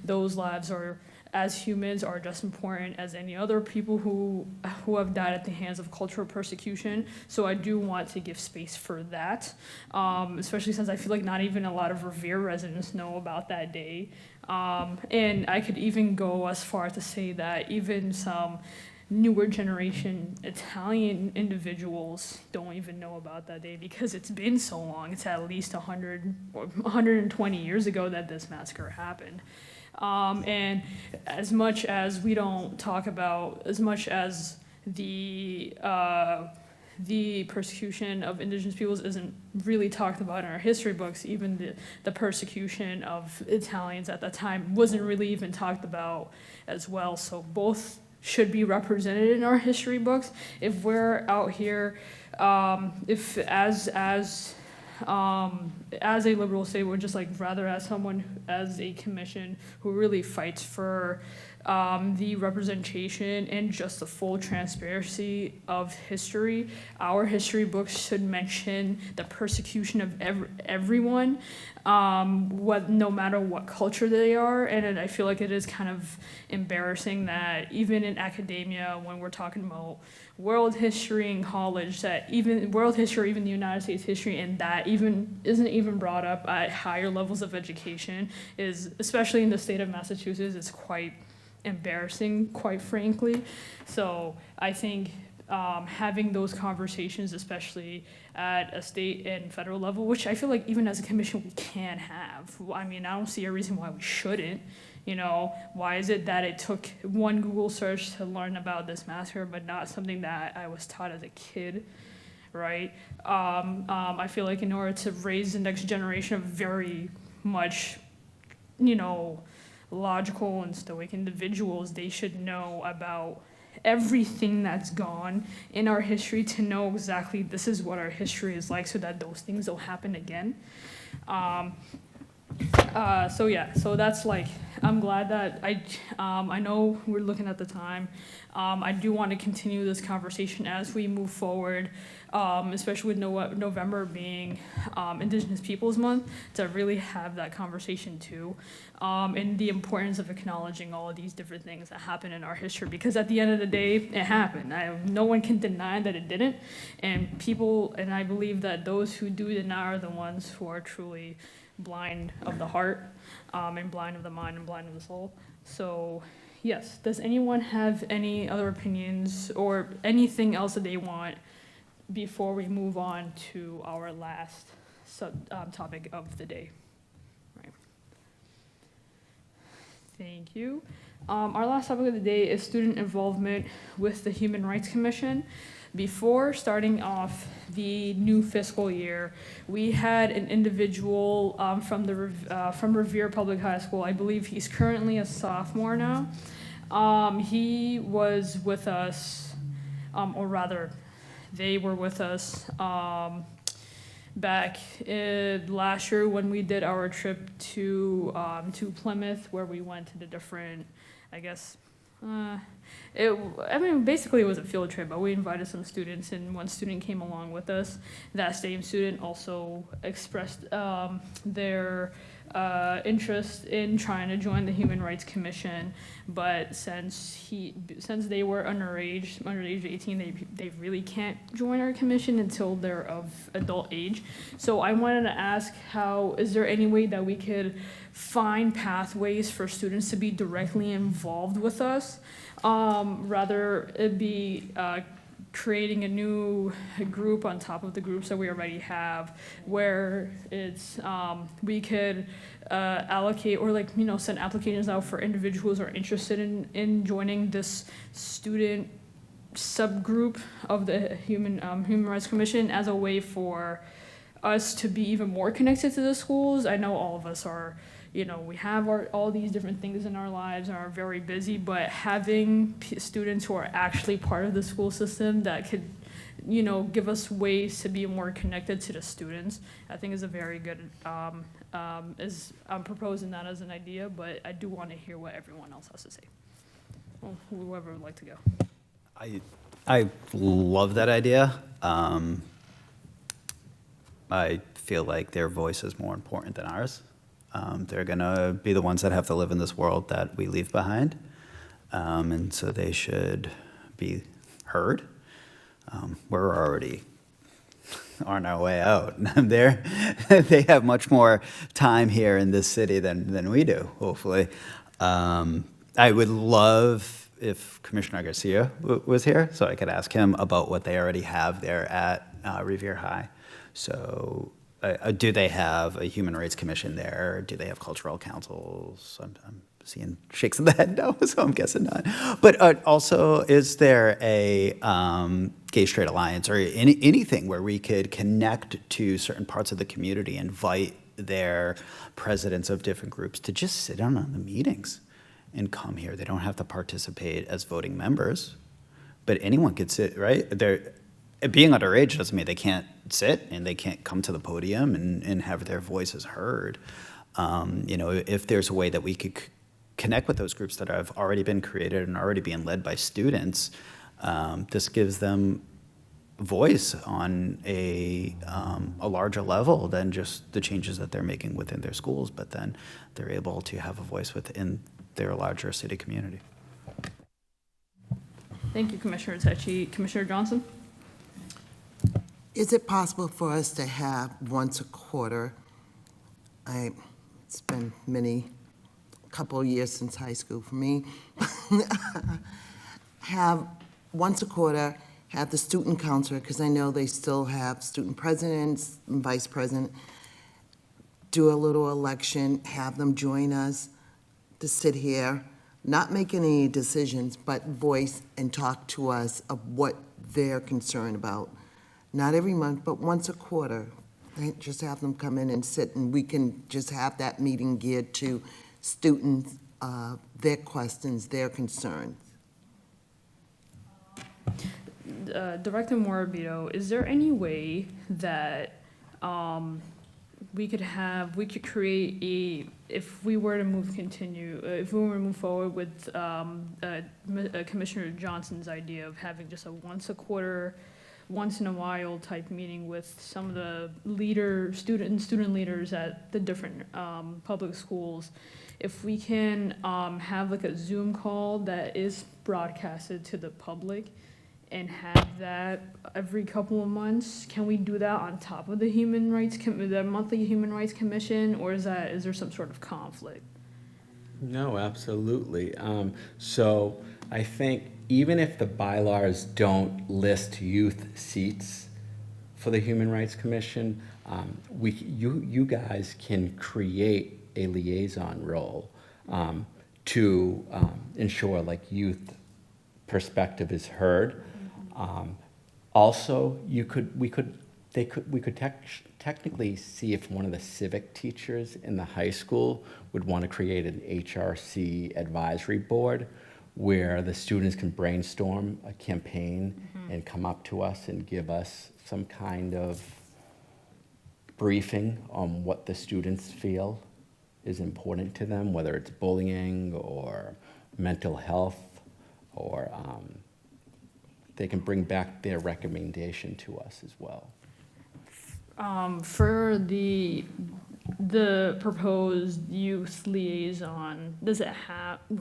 Those lives are, as humans, are just important as any other people who have died at the hands of cultural persecution. So I do want to give space for that, especially since I feel like not even a lot of Revere residents know about that day. And I could even go as far to say that even some newer generation Italian individuals don't even know about that day because it's been so long. It's at least 100 or 120 years ago that this massacre happened. And as much as we don't talk about, as much as the persecution of indigenous peoples isn't really talked about in our history books, even the persecution of Italians at that time wasn't really even talked about as well. So both should be represented in our history books. If we're out here, if as a liberal state, we're just like rather as someone, as a commission who really fights for the representation and just the full transparency of history. Our history books should mention the persecution of everyone, no matter what culture they are. And I feel like it is kind of embarrassing that even in academia, when we're talking about world history in college, that even world history, even the United States history, and that even isn't even brought up at higher levels of education, is, especially in the state of Massachusetts, is quite embarrassing, quite frankly. So I think having those conversations, especially at a state and federal level, which I feel like even as a commission we can have. I mean, I don't see a reason why we shouldn't. You know, why is it that it took one Google search to learn about this massacre, but not something that I was taught as a kid, right? I feel like in order to raise the next generation of very much, logical and stoic individuals, they should know about everything that's gone in our history to know exactly this is what our history is like so that those things don't happen again. So that's like, I'm glad that I know we're looking at the time. I do want to continue this conversation as we move forward, especially with November being Indigenous Peoples Month, to really have that conversation too, and the importance of acknowledging all of these different things that happen in our history, because at the end of the day, it happened. No one can deny that it didn't, and I believe that those who do deny are the ones who are truly blind of the heart, and blind of the mind and blind of the soul. So yes, does anyone have any other opinions or anything else that they want before we move on to our last topic of the day? Right. Thank you. Our last topic of the day is student involvement with the Human Rights Commission. Before starting off the new fiscal year, we had an individual from Revere Public High School. I believe he's currently a sophomore now. He was with us, or rather, they were with us back last year when we did our trip to Plymouth, where we went to the different, I guess. Basically it was a field trip, but we invited some students, and one student came along with us. That same student also expressed their interest in trying to join the Human Rights Commission, but since they were under age of 18, they really can't join our commission until they're of adult age. So I wanted to ask, is there any way that we could find pathways for students to be directly involved with us? Rather it be creating a new group on top of the groups that we already have, where it's we could allocate or send applications out for individuals who are interested in joining this student subgroup of the Human Rights Commission, as a way for us to be even more connected to the schools. I know all of us are, we have all these different things in our lives and are very busy, but having students who are actually part of the school system that could give us ways to be more connected to the students, I think is a very good, I'm proposing that as an idea, but I do want to hear what everyone else has to say. Well, whoever would like to go. I love that idea. I feel like their voice is more important than ours. They're gonna be the ones that have to live in this world that we leave behind. And so they should be heard. We're already on our way out. They have much more time here in this city than we do, hopefully. I would love if Commissioner Garcia was here, so I could ask him about what they already have there at Revere High. So do they have a Human Rights Commission there? Do they have cultural councils? I'm seeing shakes of the head no, so I'm guessing not. But also, is there a Gay Straight Alliance or anything where we could connect to certain parts of the community, invite their presidents of different groups to just sit in on the meetings and come here? They don't have to participate as voting members, but anyone could sit, right? Being underage doesn't mean they can't sit and they can't come to the podium and have their voices heard. If there's a way that we could connect with those groups that have already been created and already being led by students, this gives them voice on a larger level than just the changes that they're making within their schools, but then they're able to have a voice within their larger city community. Thank you, Commissioner Techi. Commissioner Johnson? Is it possible for us to have once a quarter? It's been couple of years since high school for me. Have once a quarter, have the student council, because I know they still have student presidents and vice president, do a little election, have them join us to sit here, not make any decisions, but voice and talk to us of what they're concerned about. Not every month, but once a quarter. Just have them come in and sit, and we can just have that meeting geared to students, their questions, their concerns. Director Morabito, is there any way that we could create if we were to move forward with Commissioner Johnson's idea of having just a once a quarter, once in a while type meeting with some of the student leaders at the different public schools, if we can have like a Zoom call that is broadcasted to the public and have that every couple of months, can we do that on top of the the monthly Human Rights Commission, or is there some sort of conflict? No, absolutely. So I think even if the bylaws don't list youth seats for the Human Rights Commission, you guys can create a liaison role to ensure like youth perspective is heard. Also, we could technically see if one of the civic teachers in the high school would want to create an HRC advisory board where the students can brainstorm a campaign and come up to us and give us some kind of briefing on what the students feel is important to them, whether it's bullying or mental health, or they can bring back their recommendation to us as well. For the proposed youth liaison,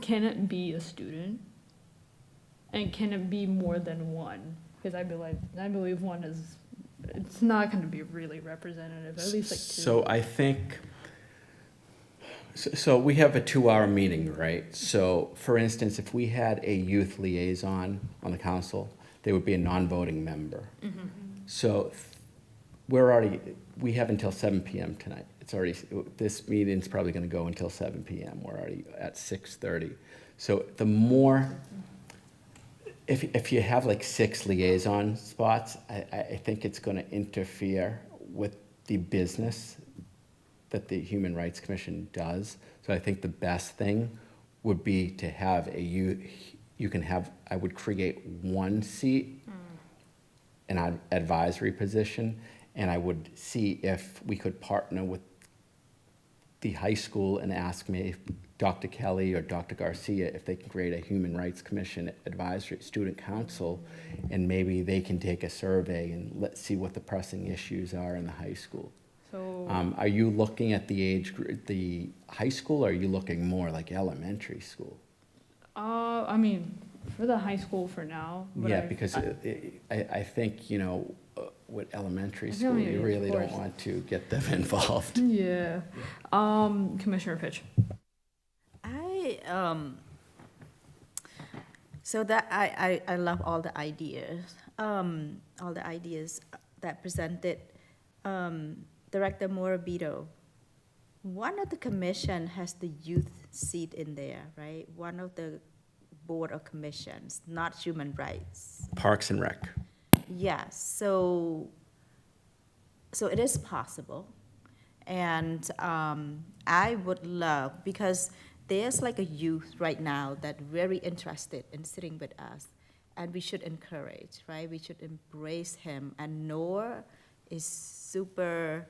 can it be a student? And can it be more than one? Because I believe one it's not going to be really representative, at least like two. So I think, so we have a 2-hour meeting, right? So for instance, if we had a youth liaison on the council, they would be a non-voting member. Mm-hmm. So we have until 7 p.m. tonight. This meeting's probably gonna go until 7 p.m. We're already at 6:30. So the more, if you have like 6 liaison spots, I think it's gonna interfere with the business that the Human Rights Commission does. So I think the best thing would be to have I would create one seat an advisory position, and I would see if we could partner with the high school and ask me, Dr. Kelly or Dr. Garcia, if they can create a Human Rights Commission advisory student council, and maybe they can take a survey and let's see what the pressing issues are in the high school. So, Are you looking at the age group, the high school, or are you looking more like elementary school? I mean, for the high school for now. But Yeah, because I think, you know, with elementary I school, mean, you of really don't course. want to get them involved. Yeah. Commissioner Pitch. So that I love all the ideas that presented. Director Morabito, one of the commission has the youth seat in there, right? One of the board of commissions, not human rights. Parks and Rec. Yes, so it is possible. And I would love, because there's like a youth right now that very interested in sitting with us, and we should encourage, right? We should embrace him. And Noor is super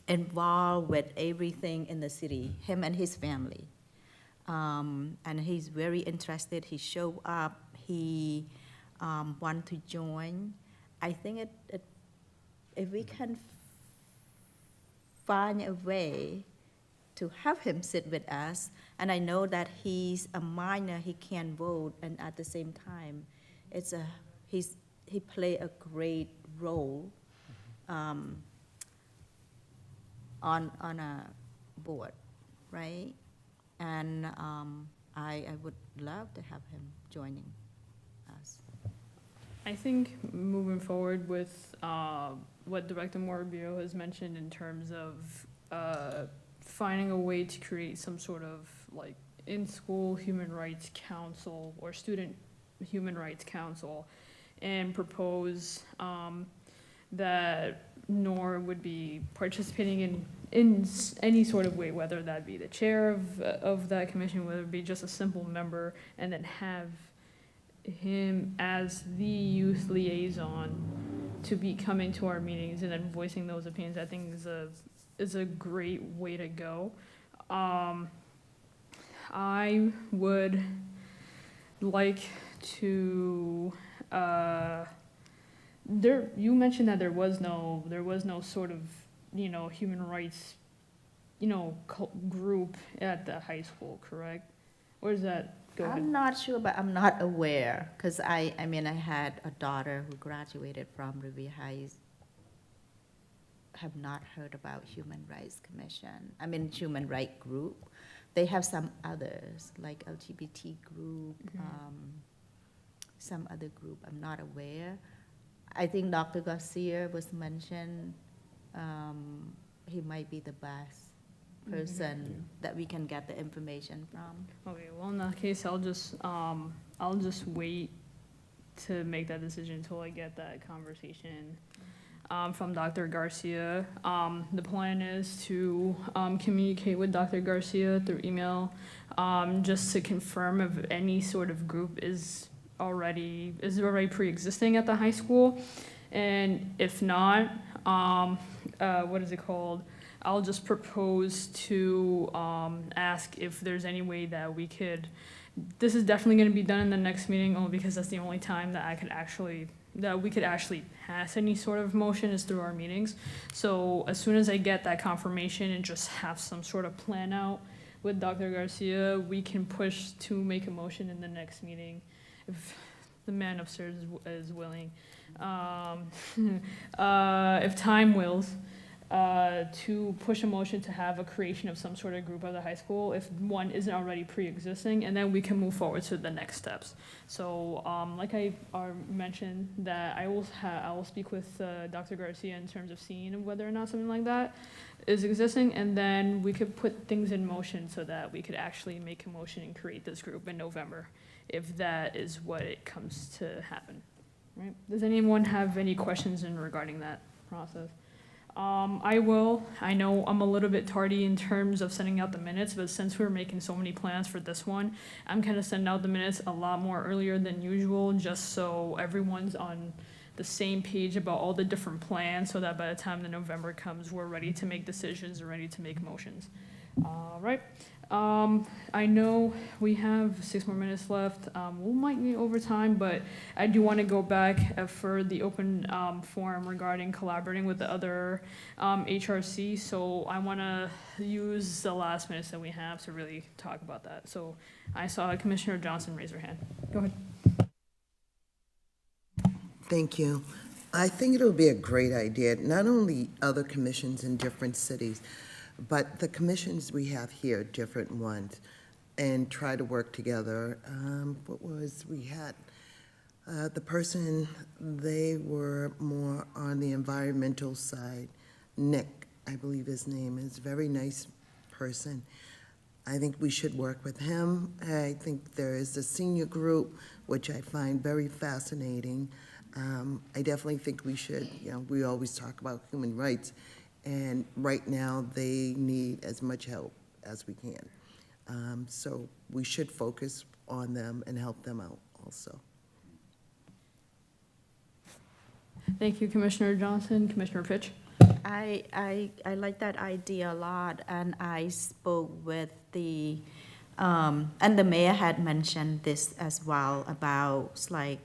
involved with everything in the city, him and his family. And he's very interested. He showed up. He want to join. I think if we can find a way to have him sit with us, and I know that he's a minor, he can vote, and at the same time, he play a great role on a board, right? And I would love to have him joining us. I think moving forward with what Director Morabito has mentioned in terms of finding a way to create some sort of like in-school human rights council or student human rights council, and propose that Noor would be participating in any sort of way, whether that be the chair of that commission, whether it be just a simple member, and then have him as the youth liaison to be coming to our meetings and then voicing those opinions. I think is a great way to go. I would like to, you mentioned that there was no sort of, human rights, group at the high school, correct? Or is that, go ahead. I'm not sure, but I'm not aware, because I had a daughter who graduated from Revere High. Have not heard about Human Rights Commission. Human Rights Group. They have some others, like LGBT group, some other group. I'm not aware. I think Dr. Garcia was mentioned. He might be the best person that we can get the information from. Okay, well, in that case, I'll just wait to make that decision until I get that conversation from Dr. Garcia. The plan is to communicate with Dr. Garcia through email, just to confirm if any sort of group is already pre-existing at the high school, and if not, what is it called? I'll just propose to ask if there's any way that we could. This is definitely going to be done in the next meeting, only because that's the only time that we could actually pass any sort of motion is through our meetings. So as soon as I get that confirmation and just have some sort of plan out with Dr. Garcia, we can push to make a motion in the next meeting, if the man upstairs is willing. If time wills, to push a motion to have a creation of some sort of group at the high school if one isn't already pre-existing, and then we can move forward to the next steps. So, like I mentioned, that I will speak with Dr. Garcia in terms of seeing whether or not something like that is existing, and then we could put things in motion so that we could actually make a motion and create this group in November, if that is what it comes to happen. Right? Does anyone have any questions in regarding that process? I will. I know I'm a little bit tardy in terms of sending out the minutes, but since we're making so many plans for this one, I'm kind of sending out the minutes a lot more earlier than usual, just so everyone's on the same page about all the different plans, so that by the time the November comes, we're ready to make decisions and ready to make motions. All right. I know we have 6 more minutes left. We might need overtime, but I do want to go back for the open forum regarding collaborating with the other HRC. So I want to use the last minutes that we have to really talk about that. So I saw Commissioner Johnson raise her hand. Go ahead. Thank you. I think it'll be a great idea, not only other commissions in different cities, but the commissions we have here, different ones, and try to work together. We had the person, they were more on the environmental side. Nick, I believe his name is, very nice person. I think we should work with him. I think there is a senior group, which I find very fascinating. I definitely think we should, we always talk about human rights, and right now they need as much help as we can. So we should focus on them and help them out also. Thank you, Commissioner Johnson. Commissioner Fitch? I like that idea a lot, and I spoke with the, and the mayor had mentioned this as well, about like,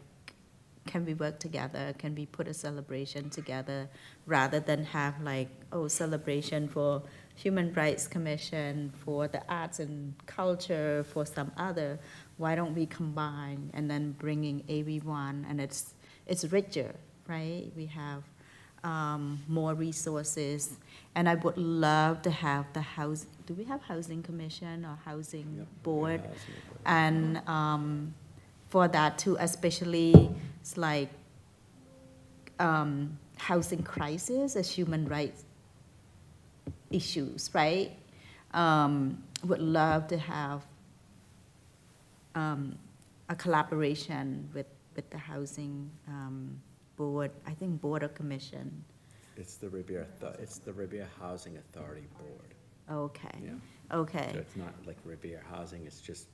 can we work together? Can we put a celebration together rather than have like, celebration for Human Rights Commission, for the arts and culture, for some other? Why don't we combine and then bringing everyone, and it's richer, right? We have more resources, and I would love to have the house. Do we have housing commission or housing board? And for that too, especially it's like housing crisis as human rights issues, right? Would love to have a collaboration with the housing board, I think board or commission. It's the Riviera Housing Authority Board. Okay, Yeah. okay. So it's not like Riviera Housing, it's just.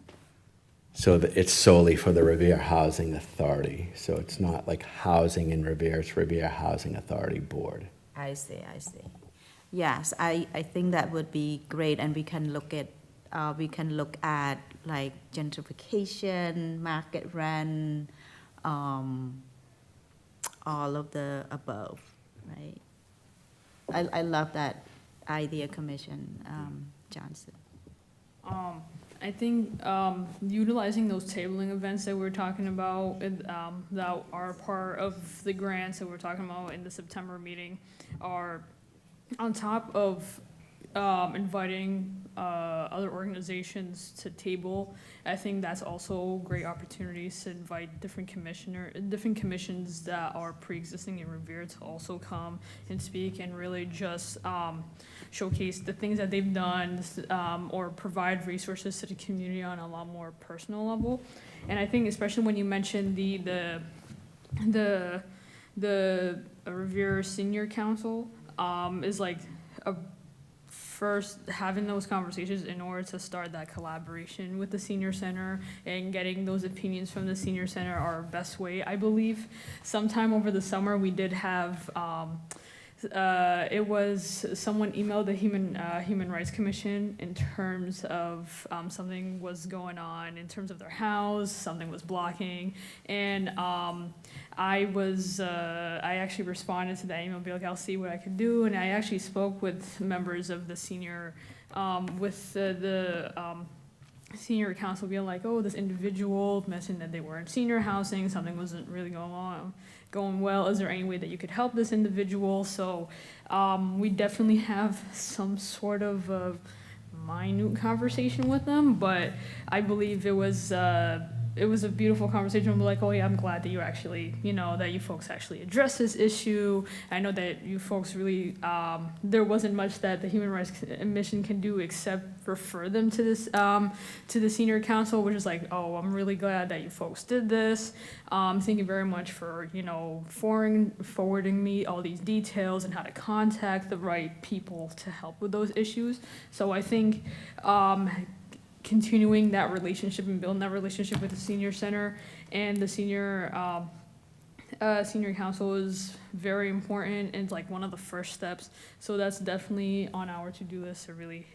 So it's solely for the Riviera Housing Authority. So it's not like housing in Riviera, it's Riviera Housing Authority Board. I see. Yes, I think that would be great, and we can look at like gentrification, market rent, all of the above, right? I love that idea, Commission Johnson. I think utilizing those tabling events that we're talking about, that are part of the grants that we're talking about in the September meeting, are on top of inviting other organizations to table. I think that's also great opportunities to invite different commissions that are pre-existing in Revere to also come and speak and really just showcase the things that they've done, or provide resources to the community on a lot more personal level. And I think especially when you mentioned the Revere Senior Council is like a first having those conversations in order to start that collaboration with the senior center, and getting those opinions from the senior center are our best way. I believe sometime over the summer we did have it was someone emailed the Human Rights Commission in terms of something was going on in terms of their house, something was blocking, and I actually responded to that email, be like, I'll see what I can do, and I actually spoke with members of the senior, with the senior council, being like, this individual mentioned that they were in senior housing, something wasn't really going well. Is there any way that you could help this individual? So we definitely have some sort of a minute conversation with them, but I believe it was it was a beautiful conversation. I'm like, oh yeah, I'm glad that you actually, that you folks actually address this issue. I know that you folks really, there wasn't much that the Human Rights Commission can do except refer them to this, to the senior council, which is like, oh, I'm really glad that you folks did this. Thank you very much for, forwarding me all these details and how to contact the right people to help with those issues. So I think, continuing that relationship and building that relationship with the senior center and the senior council is very important and it's like one of the first steps. So that's definitely on our to-do list to really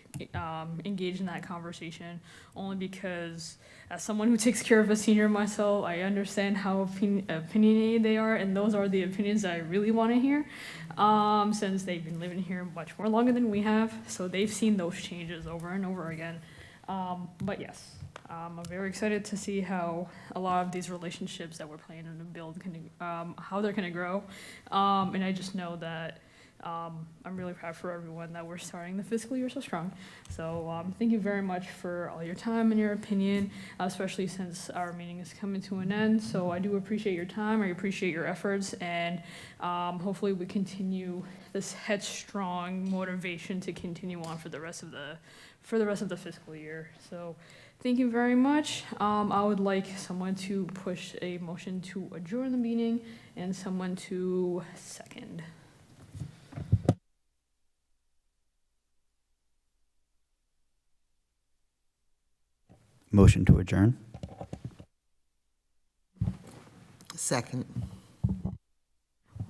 engage in that conversation, only because as someone who takes care of a senior myself, I understand how opinionated they are, and those are the opinions that I really want to hear, since they've been living here much more longer than we have. So they've seen those changes over and over again. But yes, I'm very excited to see how a lot of these relationships that we're planning to build how they're going to grow. And I just know that I'm really proud for everyone that we're starting the fiscal year so strong. So thank you very much for all your time and your opinion, especially since our meeting is coming to an end. So I do appreciate your time. I appreciate your efforts, and hopefully we continue this headstrong motivation to continue on for the rest of the fiscal year. So thank you very much. I would like someone to push a motion to adjourn the meeting and someone to second. Motion to adjourn? Second.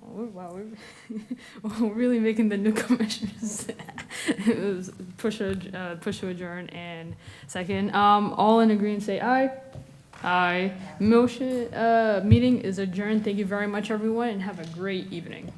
Oh, wow, we're really making the new commissioners. It was push to adjourn and second. All in agreement, say aye. Aye. Motion, meeting is adjourned. Thank you very much, everyone, and have a great evening.